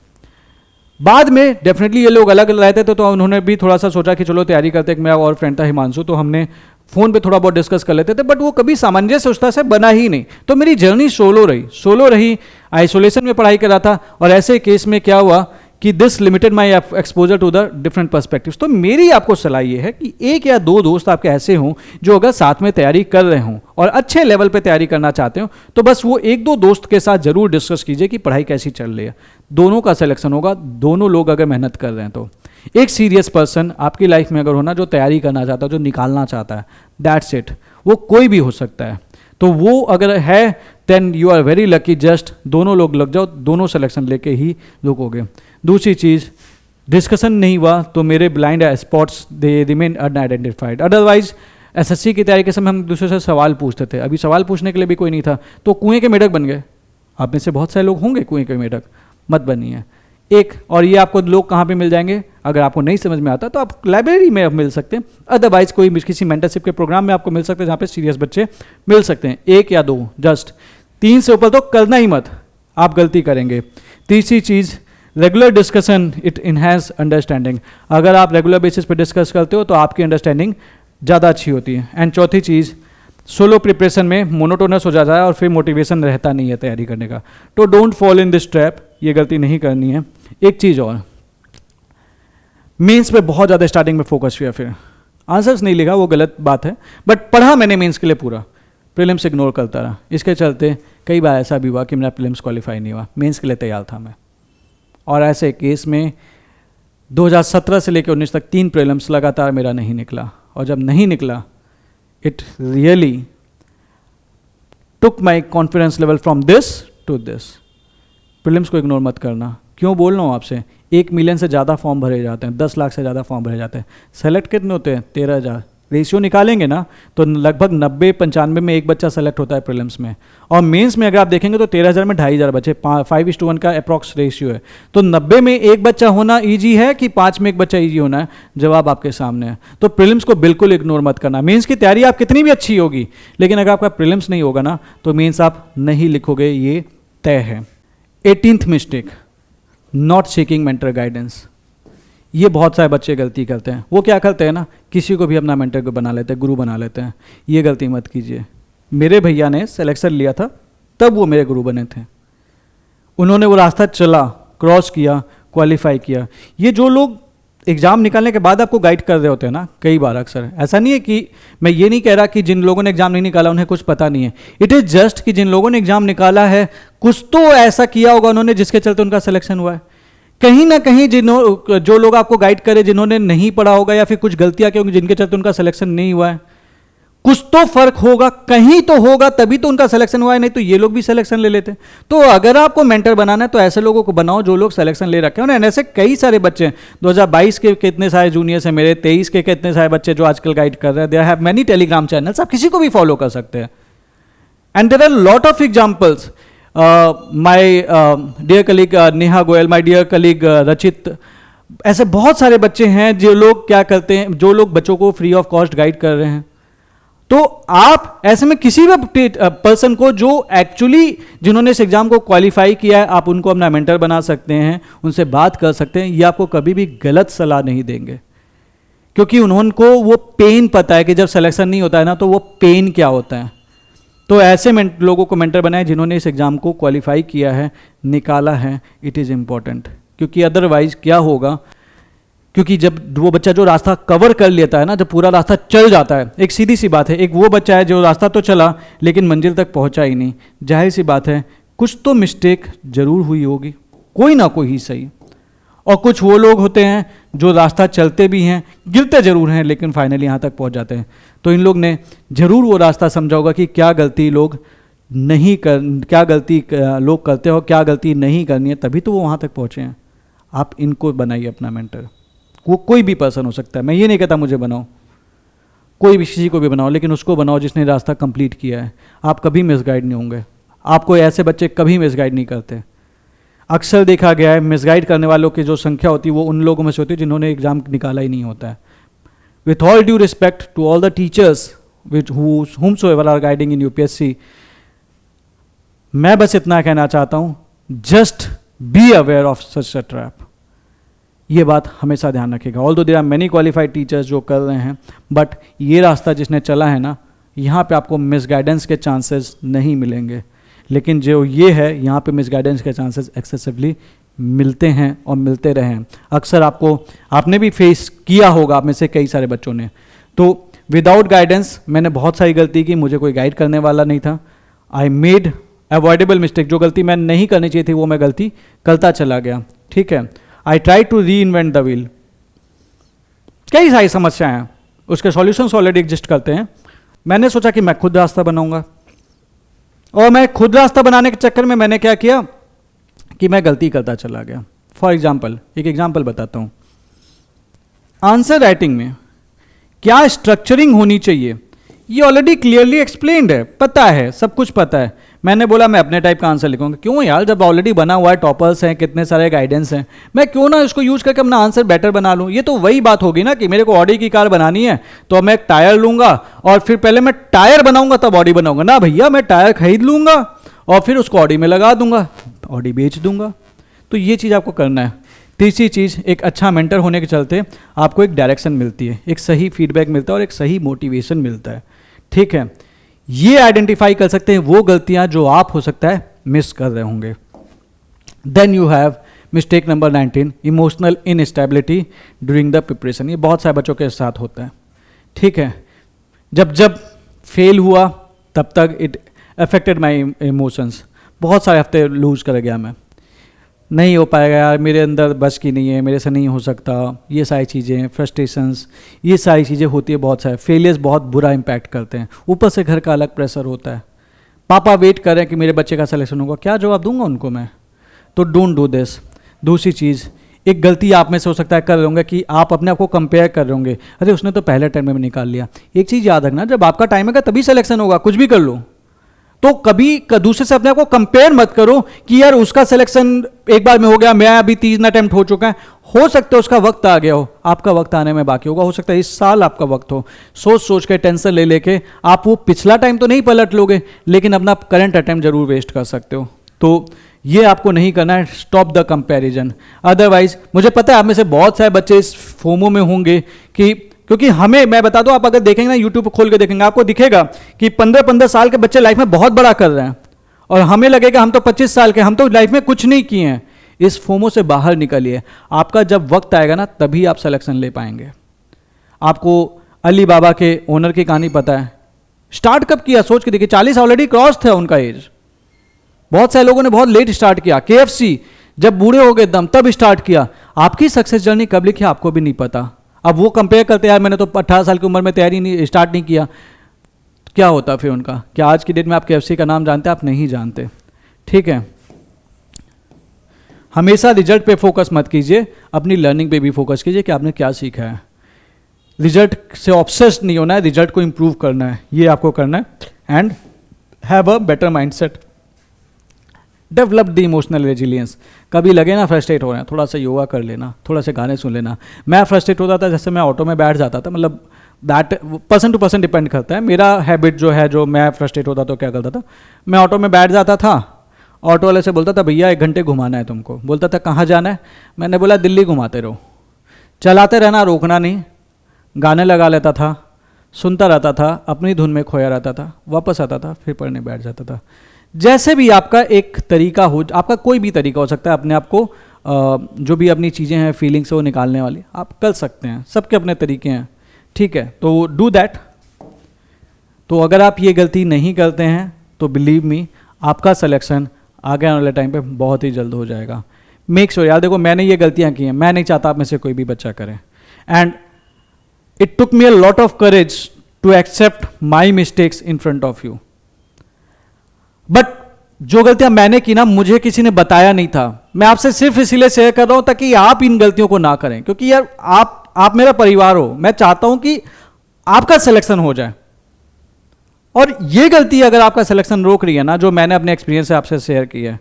बाद में डेफिनेटली ये लोग अलग रहते थे, तो उन्होंने भी थोड़ा सा सोचा कि चलो तैयारी करते। एक मेरा और फ्रेंड था हिमांशु, तो हमने फ़ोन पे थोड़ा बहुत डिस्कस कर लेते थे, बट वो कभी सामंजस्य उस तरह से बना ही नहीं। तो मेरी जर्नी सोलो रही, आइसोलेशन में पढ़ाई कर रहा था। और ऐसे केस में क्या हुआ कि this limited my exposure to the different perspectives. तो मेरी आपको सलाह ये है कि एक या दो दोस्त आपके ऐसे हों जो अगर साथ में तैयारी कर रहे हों और अच्छे लेवल पे तैयारी करना चाहते हो, तो बस वो एक दो दोस्त के साथ जरूर डिस्कस कीजिए कि पढ़ाई कैसी चल रही है। दोनों का सिलेक्शन होगा, दोनों लोग अगर मेहनत कर रहे हैं तो। एक सीरियस पर्सन आपकी लाइफ में अगर होना, जो तैयारी करना चाहता है, जो निकालना चाहता है, दैट्स इट। वो कोई भी हो सकता है, तो वो अगर है then you are very lucky. Just दोनों लोग लग जाओ, दोनों सिलेक्शन लेके ही रुकोगे। दूसरी चीज़, डिस्कशन नहीं हुआ तो मेरे blind spots they remain unidentified. Otherwise SSC की तैयारी के समय हम दूसरे से सवाल पूछते थे, अभी सवाल पूछने के लिए भी कोई नहीं था, तो कुएं के मेढक बन गए। आप में से बहुत सारे लोग होंगे कुएं के मेढक, मत बनिए। एक और ये आपको लोग कहाँ पे मिल जाएंगे, अगर आपको नहीं समझ में आता तो आप लाइब्रेरी में मिल सकते हैं, अदरवाइज कोई किसी मेंटरशिप के प्रोग्राम में आपको मिल सकते हैं जहाँ पे सीरियस बच्चे मिल सकते हैं। एक या दो, जस्ट 3 से ऊपर तो करना ही मत, आप गलती करेंगे। तीसरी चीज़, regular discussion it enhance understanding. अगर आप रेगुलर बेसिस पे डिस्कस करते हो तो आपकी अंडरस्टैंडिंग ज़्यादा अच्छी होती है। एंड चौथी चीज़, सोलो प्रिपरेशन में मोनोटोनस हो जाता है और फिर मोटिवेशन रहता नहीं है तैयारी करने का। तो don't fall in this trap, ये गलती नहीं करनी है। एक चीज़ और, मेंस पे बहुत ज़्यादा स्टार्टिंग में फोकस किया, फिर आंसर्स नहीं लिखा, वो गलत बात है, बट पढ़ा मैंने मेंस के लिए पूरा, प्रीलिम्स इग्नोर करता रहा। इसके चलते कई बार ऐसा भी हुआ कि मेरा प्रीलिम्स क्वालिफाई नहीं हुआ, मेंस के लिए तैयार था मैं। और ऐसे केस में 2017 से लेकर 19 तक 3 प्रीलिम्स लगातार मेरा नहीं निकला, और जब नहीं निकला it really took my confidence level from this to this. Prelims को इग्नोर मत करना। क्यों बोल रहा हूँ आपसे, 1 मिलियन से ज़्यादा फॉर्म भरे जाते हैं, 10 लाख से ज़्यादा फॉर्म भरे जाते हैं, सेलेक्ट कितने होते हैं, 13,000। रेशियो निकालेंगे ना तो लगभग 90-95 में एक बच्चा सेलेक्ट होता है प्रीलिम्स में, और मेंस में अगर आप देखेंगे तो 13,000 में 2,500 बच्चे, 5:1 का अप्रॉक्स रेशियो है। तो 90 में एक बच्चा होना ईजी है कि 5 में एक बच्चा ईजी होना है, जवाब आपके सामने है। तो प्रीलिम्स को बिल्कुल इग्नोर मत करना। मेंस की तैयारी आप कितनी भी अच्छी होगी, लेकिन अगर आपका प्रीलिम्स नहीं होगा ना तो मेंस आप नहीं लिखोगे, ये तय है। 18th mistake, not seeking mentor guidance. ये बहुत सारे बच्चे गलती करते हैं। वो क्या करते हैं ना, किसी को भी अपना मेंटर को बना लेते हैं, गुरु बना लेते हैं। ये गलती मत कीजिए। मेरे भैया ने सिलेक्शन लिया था तब वो मेरे गुरु बने थे, उन्होंने वो रास्ता चला, क्रॉस किया, क्वालिफाई किया। ये जो लोग एग्ज़ाम निकालने के बाद आपको गाइड कर रहे होते हैं ना, कई बार अक्सर ऐसा नहीं है कि मैं ये नहीं कह रहा कि जिन लोगों ने एग्ज़ाम नहीं निकाला उन्हें कुछ पता नहीं है। इट इज़ जस्ट कि जिन लोगों ने एग्ज़ाम निकाला है कुछ तो ऐसा किया होगा उन्होंने जिसके चलते उनका सिलेक्शन हुआ है। कहीं ना कहीं जो लोग आपको गाइड करे जिन्होंने नहीं पढ़ा होगा या फिर कुछ गलतियां की होंगी जिनके चलते उनका सिलेक्शन नहीं हुआ है, कुछ तो फर्क होगा, कहीं तो होगा, तभी तो उनका सिलेक्शन हुआ है, नहीं तो ये लोग भी सिलेक्शन ले लेते। तो अगर आपको मेंटर बनाना है तो ऐसे लोगों को बनाओ जो लोग सिलेक्शन ले रखे हैं। और ऐसे कई सारे बच्चे हैं, 2022 के कितने सारे जूनियर्स हैं मेरे, 23 के कितने सारे बच्चे जो आजकल गाइड कर रहे हैं। There have many Telegram channels, आप किसी को भी फॉलो कर सकते हैं। And there are lot of examples. My dear colleague Neha Goyal, my dear colleague Rachit, ऐसे बहुत सारे बच्चे हैं जो लोग क्या करते हैं, जो लोग बच्चों को फ्री ऑफ कॉस्ट गाइड कर रहे हैं। तो आप ऐसे में किसी भी पर्सन को जो एक्चुअली जिन्होंने इस एग्जाम को क्वालिफाई किया है, आप उनको अपना मेंटर बना सकते हैं, उनसे बात कर सकते हैं। ये आपको कभी भी गलत सलाह नहीं देंगे, क्योंकि उनको वो पेन पता है कि जब सिलेक्शन नहीं होता है ना तो वो पेन क्या होता है। तो ऐसे लोगों को मेंटर बनाए जिन्होंने इस एग्ज़ाम को क्वालिफाई किया है, निकाला है। इट इज़ इम्पॉर्टेंट, क्योंकि अदरवाइज क्या होगा, क्योंकि जब वो बच्चा जो रास्ता कवर कर लेता है ना, जब पूरा रास्ता चल जाता है, एक सीधी सी बात है, एक वो बच्चा है जो रास्ता तो चला लेकिन मंजिल तक पहुंचा ही नहीं। जाहिर सी बात है कुछ तो मिस्टेक जरूर हुई होगी, कोई ना कोई ही सही। और कुछ वो लोग होते हैं जो रास्ता चलते भी हैं, गिरते जरूर हैं लेकिन फाइनली यहाँ तक पहुँच जाते हैं। तो इन लोग ने जरूर वो रास्ता समझा होगा कि क्या गलती लोग लोग करते हो, क्या गलती नहीं करनी है, तभी तो वो वहाँ तक पहुँचे हैं। आप इनको बनाइए अपना मेंटर। वो कोई भी पर्सन हो सकता है, मैं ये नहीं कहता मुझे बनाओ, कोई भी किसी को भी बनाओ, लेकिन उसको बनाओ जिसने रास्ता कंप्लीट किया है। आप कभी मिसगाइड नहीं होंगे। आपको ऐसे बच्चे कभी मिसगाइड नहीं करते। अक्सर देखा गया है मिसगाइड करने वालों की जो संख्या होती है वो उन लोगों में से होती है जिन्होंने एग्जाम निकाला ही नहीं होता है। With all due respect to all the teachers which whomsoever are guiding in UPSC, मैं बस इतना कहना चाहता हूं, just be aware of such a trap. ये बात हमेशा ध्यान रखिएगा। Although there are many qualified teachers जो कर रहे हैं, बट ये रास्ता जिसने चला है ना, यहाँ पे आपको मिसगाइडेंस के चांसेस नहीं मिलेंगे। लेकिन जो ये है, यहाँ पे मिसगाइडेंस के चांसेस एक्सेसिवली मिलते हैं और मिलते रहे हैं। अक्सर आपने भी फेस किया होगा, आप में से कई सारे बच्चों ने। तो विदाउट गाइडेंस मैंने बहुत सारी गलती की, मुझे कोई गाइड करने वाला नहीं था। आई मेड अवॉइडेबल मिस्टेक, जो गलती मैं नहीं करनी चाहिए थी वो मैं गलती करता चला गया। ठीक है, I try to reinvent the wheel. कई सारी समस्याएं हैं, उसके सॉल्यूशंस ऑलरेडी एग्जिस्ट करते हैं। मैंने सोचा कि मैं खुद रास्ता बनाऊंगा, और मैं खुद रास्ता बनाने के चक्कर में मैंने क्या किया कि मैं गलती करता चला गया। फॉर एग्जाम्पल, एक एग्जाम्पल बताता हूं। आंसर राइटिंग में क्या स्ट्रक्चरिंग होनी चाहिए, ये ऑलरेडी क्लियरली एक्सप्लेन्ड है, पता है, सब कुछ पता है। मैंने बोला मैं अपने टाइप का आंसर लिखूंगा। क्यों यार, जब ऑलरेडी बना हुआ है, टॉपर्स हैं, कितने सारे गाइडेंस हैं, मैं क्यों ना इसको यूज करके अपना आंसर बेटर बना लूं। ये तो वही बात होगी ना कि मेरे को ऑडी की कार बनानी है तो मैं एक टायर लूंगा और फिर पहले मैं टायर बनाऊंगा तब ऑडी बनाऊंगा ना भैया, मैं टायर खरीद लूंगा और फिर उसको ऑडी में लगा दूंगा, ऑडी बेच दूंगा। तो ये चीज़ आपको करना है। तीसरी चीज़, एक अच्छा मेंटर होने के चलते आपको एक डायरेक्शन मिलती है, एक सही फीडबैक मिलता है और एक सही मोटिवेशन मिलता है। ठीक है, ये आइडेंटिफाई कर सकते हैं वो गलतियां जो आप हो सकता है मिस कर रहे होंगे। Then you have mistake number 19, emotional instability during the preparation. ये बहुत सारे बच्चों के साथ होता है। ठीक है, जब फेल हुआ तब तक इट अफेक्टेड माई इमोशंस। बहुत सारे हफ्ते लूज कर गया, मैं नहीं हो पाएगा यार, मेरे अंदर बस की नहीं है, मेरे से नहीं हो सकता, ये सारी चीज़ें, फ्रस्ट्रेशंस, ये सारी चीज़ें होती है। बहुत सारे फेलियर्स बहुत बुरा इम्पैक्ट करते हैं। ऊपर से घर का अलग प्रेशर होता है, पापा वेट कर रहे हैं कि मेरे बच्चे का सिलेक्शन होगा, क्या जवाब दूंगा उनको मैं। तो डोंट डू दिस। दूसरी चीज़, एक गलती आप में से हो सकता है कर रहे होंगे कि आप अपने आप को कंपेयर कर रहे होंगे, अरे उसने तो पहले टाइम में निकाल लिया। एक चीज़ याद रखना, जब आपका टाइम है तभी सिलेक्शन होगा, कुछ भी कर लो। तो कभी दूसरे से अपने आप को कंपेयर मत करो कि यार उसका सिलेक्शन एक बार में हो गया, मैं अभी 3 अटेम्प्ट हो चुका है। हो सकता है उसका वक्त आ गया हो, आपका वक्त आने में बाकी होगा। हो सकता है इस साल आपका वक्त हो। सोच सोच के, टेंशन ले लेके आप वो पिछला टाइम तो नहीं पलट लोगे, लेकिन अपना करंट अटेम्प्ट जरूर वेस्ट कर सकते हो। तो ये आपको नहीं करना है। Stop the comparison. अदरवाइज मुझे पता है आप में से बहुत सारे बच्चे इस फोमो में होंगे कि, क्योंकि हमें, मैं बता दूं, आप अगर देखेंगे ना, यूट्यूब पर खोल के देखेंगे, आपको दिखेगा कि 15-15 साल के बच्चे लाइफ में बहुत बड़ा कर रहे हैं और हमें लगेगा हम तो 25 साल के, हम तो लाइफ में कुछ नहीं किए हैं। इस फोमो से बाहर निकलिए। आपका जब वक्त आएगा ना तभी आप सिलेक्शन ले पाएंगे। आपको अली बाबा के ओनर की कहानी पता है। स्टार्ट कब किया, सोच के देखिए, 40 ऑलरेडी क्रॉस था उनका एज। बहुत सारे लोगों ने बहुत लेट स्टार्ट किया। KFC जब बूढ़े हो गए दम तब स्टार्ट किया। आपकी सक्सेस जर्नी कब लिखी आपको भी नहीं पता। अब वो कंपेयर करते यार मैंने तो 18 साल की उम्र में तैयारी नहीं स्टार्ट नहीं किया, क्या होता फिर उनका। क्या आज की डेट में आप KFC का नाम जानते हैं? आप नहीं जानते। ठीक है, हमेशा रिजल्ट पे फोकस मत कीजिए, अपनी लर्निंग पे भी फोकस कीजिए कि आपने क्या सीखा है। रिजल्ट से ऑब्सेस्ड नहीं होना है, रिजल्ट को इंप्रूव करना है, ये आपको करना है। And have a better mindset. Develop the emotional resilience. कभी लगे ना फ्रस्ट्रेट हो रहे हैं, थोड़ा सा योगा कर लेना, थोड़ा से गाने सुन लेना। मैं फ्रस्ट्रेट होता था, जैसे मैं ऑटो में बैठ जाता था, मतलब that person to person depend करता है। मेरा हैबिट जो है, जो मैं फ्रस्ट्रेट होता तो क्या करता था, मैं ऑटो में बैठ जाता था, ऑटो वाले से बोलता था भैया 1 घंटे घुमाना है तुमको। बोलता था कहाँ जाना है? मैंने बोला दिल्ली घुमाते रहो, चलाते रहना, रोकना नहीं। गाने लगा लेता था, सुनता रहता था, अपनी धुन में खोया रहता था, वापस आता था, फिर पढ़ने बैठ जाता था। जैसे भी आपका एक तरीका हो, आपका कोई भी तरीका हो सकता है अपने आप को जो भी अपनी चीज़ें हैं फीलिंग्स वो निकालने वाली, आप कर सकते हैं। सबके अपने तरीके हैं, ठीक है, तो डू दैट। तो अगर आप ये गलती नहीं करते हैं तो बिलीव मी, आपका सिलेक्शन आगे आने वाले टाइम पे बहुत ही जल्द हो जाएगा। मेक श्योर यार, देखो मैंने ये गलतियां की हैं, मैं नहीं चाहता आप में से कोई भी बच्चा करे। And it took me a lot of courage to accept my mistakes in front of you. But जो गलतियां मैंने की ना, मुझे किसी ने बताया नहीं था। मैं आपसे सिर्फ इसीलिए शेयर कर रहा हूं ताकि आप इन गलतियों को ना करें, क्योंकि यार आप मेरा परिवार हो, मैं चाहता हूं कि आपका सिलेक्शन हो जाए। और ये गलती अगर आपका सिलेक्शन रोक रही है ना, जो मैंने अपने एक्सपीरियंस से आपसे शेयर की है,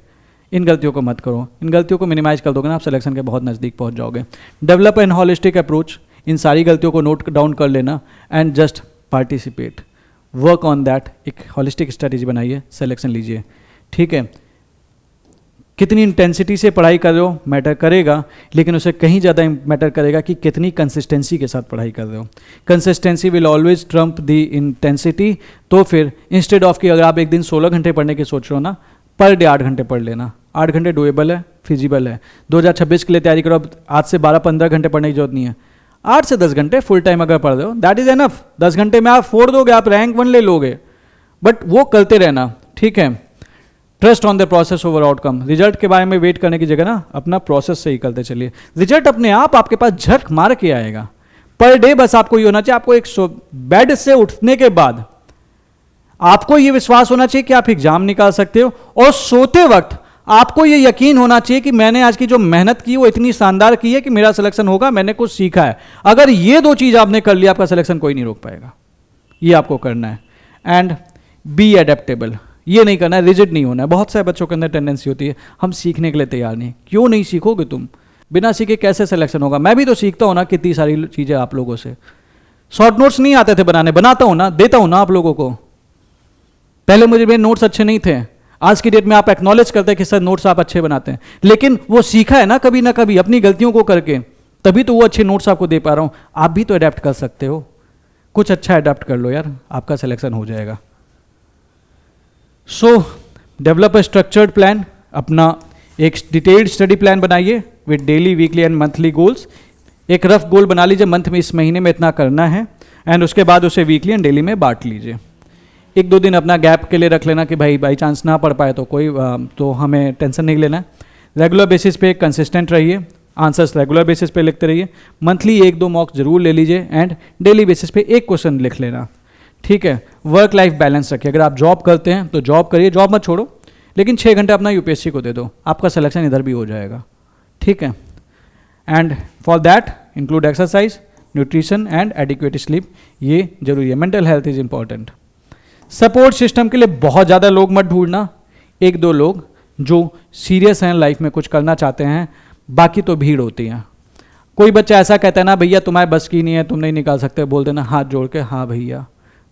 इन गलतियों को मत करो। इन गलतियों को मिनिमाइज कर दोगे ना, आप सिलेक्शन के बहुत नज़दीक पहुंच जाओगे। डेवलप एन होलिस्टिक अप्रोच, इन सारी गलतियों को नोट डाउन कर लेना and just participate, work on that. एक होलिस्टिक स्ट्रेटेजी बनाइए, सिलेक्शन लीजिए, ठीक है। कितनी इंटेंसिटी से पढ़ाई कर रहे हो मैटर करेगा, लेकिन उसे कहीं ज़्यादा मैटर करेगा कि कितनी कंसिस्टेंसी के साथ पढ़ाई कर रहे हो। Consistency will always Trump the intensity. तो फिर इंस्टेड ऑफ कि अगर आप एक दिन 16 घंटे पढ़ने की सोच रहे हो ना, पर डे 8 घंटे पढ़ लेना। 8 घंटे डुएबल है, फिजिबल है। 2026 के लिए तैयारी करो, अब आज से 12-15 घंटे पढ़ने की जरूरत नहीं है। 8 से 10 घंटे फुल टाइम अगर पढ़ रहे हो, दैट इज एनफ। 10 घंटे में आप फोड़ दोगे, आप रैंक 1 ले लोगे, बट वो करते रहना, ठीक है। Trust on the process over outcome. Result के बारे में वेट करने की जगह ना, अपना प्रोसेस से ही करते चलिए। रिजल्ट अपने आप आपके पास झक मार के आएगा। पर डे बस आपको ये होना चाहिए, आपको एक बेड से उठने के बाद आपको ये विश्वास होना चाहिए कि आप एग्जाम निकाल सकते हो, और सोते वक्त आपको ये यकीन होना चाहिए कि मैंने आज की जो मेहनत की वो इतनी शानदार की है कि मेरा सिलेक्शन होगा, मैंने कुछ सीखा है। अगर ये 2 चीज आपने कर लिया, आपका सिलेक्शन कोई नहीं रोक पाएगा। ये आपको करना है। एंड बी एडेप्टेबल, ये नहीं करना है, रिजिड नहीं होना है। बहुत सारे बच्चों के अंदर टेंडेंसी होती है, हम सीखने के लिए तैयार नहीं। क्यों नहीं सीखोगे तुम? बिना सीखे कैसे सिलेक्शन होगा? मैं भी तो सीखता हूं ना कितनी सारी चीजें आप लोगों से। शॉर्ट नोट्स नहीं आते थे बनाने, बनाता हूं ना, देता हूं ना आप लोगों को। पहले मुझे मेरे नोट्स अच्छे नहीं थे, आज की डेट में आप एक्नॉलेज करते हैं कि सर नोट्स आप अच्छे बनाते हैं, लेकिन वो सीखा है ना कभी ना कभी अपनी गलतियों को करके, तभी तो वो अच्छे नोट्स आपको दे पा रहा हूं। आप भी तो अडेप्ट कर सकते हो, कुछ अच्छा अडेप्ट कर लो यार, आपका सिलेक्शन हो जाएगा। सो डेवलप अ स्ट्रक्चर्ड प्लान, अपना एक डिटेल्ड स्टडी प्लान बनाइए with daily, weekly and monthly goals. एक रफ गोल बना लीजिए, मंथ में इस महीने में इतना करना है, एंड उसके बाद उसे वीकली एंड डेली में बांट लीजिए। 1-2 दिन अपना गैप के लिए रख लेना कि भाई बाई चांस ना पढ़ पाए तो कोई तो हमें टेंशन नहीं लेना। रेगुलर बेसिस पे कंसिस्टेंट रहिए, आंसर्स रेगुलर बेसिस पे लिखते रहिए। मंथली 1-2 मॉक जरूर ले लीजिए, एंड डेली बेसिस पे 1 क्वेश्चन लिख लेना, ठीक है। वर्क लाइफ बैलेंस रखिए। अगर आप जॉब करते हैं तो जॉब करिए, जॉब मत छोड़ो, लेकिन 6 घंटे अपना यूपीएससी को दे दो, आपका सिलेक्शन इधर भी हो जाएगा, ठीक है। And for that include exercise, nutrition and adequate sleep, ये जरूरी है। Mental health is important. Support system के लिए बहुत ज़्यादा लोग मत ढूंढना, 1-2 लोग जो सीरियस हैं लाइफ में, कुछ करना चाहते हैं, बाकी तो भीड़ होती है। कोई बच्चा ऐसा कहता है ना, भैया तुम्हारे बस की नहीं है, तुम नहीं निकाल सकते, बोल देना हाथ जोड़ के, हाँ भैया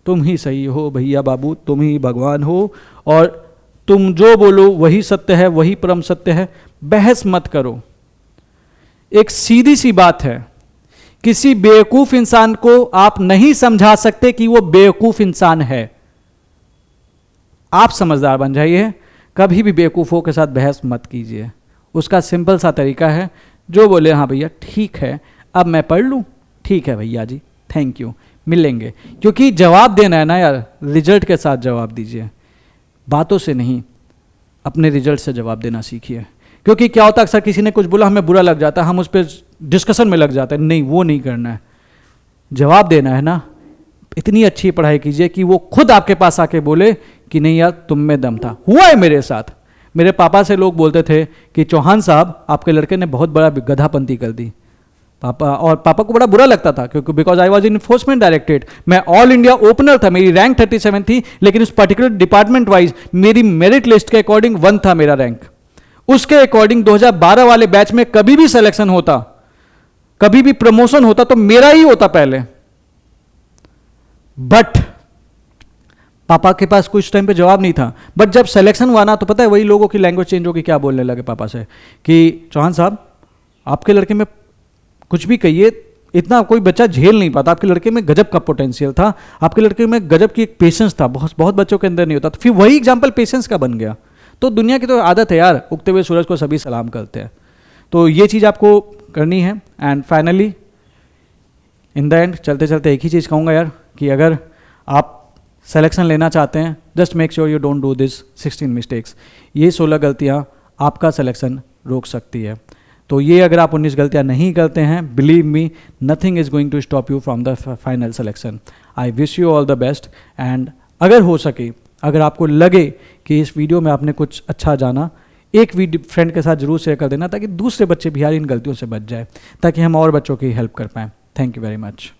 तुम ही सही हो, भैया बाबू तुम ही भगवान हो, और तुम जो बोलो वही सत्य है, वही परम सत्य है। बहस मत करो। एक सीधी सी बात है, किसी बेवकूफ इंसान को आप नहीं समझा सकते कि वो बेवकूफ इंसान है। आप समझदार बन जाइए, कभी भी बेवकूफों के साथ बहस मत कीजिए। उसका सिंपल सा तरीका है, जो बोले हाँ भैया ठीक है, अब मैं पढ़ लूँ, ठीक है भैया जी थैंक यू, मिलेंगे। क्योंकि जवाब देना है ना यार, रिजल्ट के साथ जवाब दीजिए, बातों से नहीं, अपने रिजल्ट से जवाब देना सीखिए। क्योंकि क्या होता है, अक्सर किसी ने कुछ बोला, हमें बुरा लग जाता है, हम उस पर डिस्कशन में लग जाते हैं। नहीं, वो नहीं करना है, जवाब देना है ना। इतनी अच्छी पढ़ाई कीजिए कि वो खुद आपके पास आके बोले कि नहीं यार तुम में दम था। हुआ है मेरे साथ। मेरे पापा से लोग बोलते थे कि चौहान साहब आपके लड़के ने बहुत बड़ा गधापंती कर दी। पापा को बड़ा बुरा लगता था, क्योंकि because I was in enforcement directorate, मैं ऑल इंडिया ओपनर था, मेरी रैंक 37 थी, लेकिन उस पर्टिकुलर डिपार्टमेंट वाइज मेरी मेरिट लिस्ट के अकॉर्डिंग 1 था मेरा रैंक। उसके अकॉर्डिंग 2012 वाले बैच में कभी भी सिलेक्शन होता, कभी भी प्रमोशन होता तो मेरा ही होता पहले। बट पापा के पास कुछ टाइम पे जवाब नहीं था। बट जब सिलेक्शन हुआ ना, तो पता है वही लोगों की लैंग्वेज चेंज होगी, क्या बोलने लगे पापा से कि चौहान साहब आपके लड़के में कुछ भी कहिए, इतना कोई बच्चा झेल नहीं पाता, आपके लड़के में गजब का पोटेंशियल था, आपके लड़के में गजब की एक पेशेंस था, बहुत बच्चों के अंदर नहीं होता। तो फिर वही एग्जाम्पल पेशेंस का बन गया। तो दुनिया की तो आदत है यार, उगते हुए सूरज को सभी सलाम करते हैं। तो ये चीज़ आपको करनी है। And finally in the end चलते चलते एक ही चीज़ कहूँगा यार, कि अगर आप सिलेक्शन लेना चाहते हैं, just make sure you don't do this 16 mistakes. ये 16 गलतियाँ आपका सिलेक्शन रोक सकती है। तो ये अगर आप 19 गलतियाँ नहीं करते हैं, believe me, nothing is going to stop you from the final selection. I wish you all the best. And अगर हो सके, अगर आपको लगे कि इस वीडियो में आपने कुछ अच्छा जाना, एक वीडियो फ्रेंड के साथ जरूर शेयर कर देना, ताकि दूसरे बच्चे भी यार इन गलतियों से बच जाए, ताकि हम और बच्चों की हेल्प कर पाएँ। Thank you very much.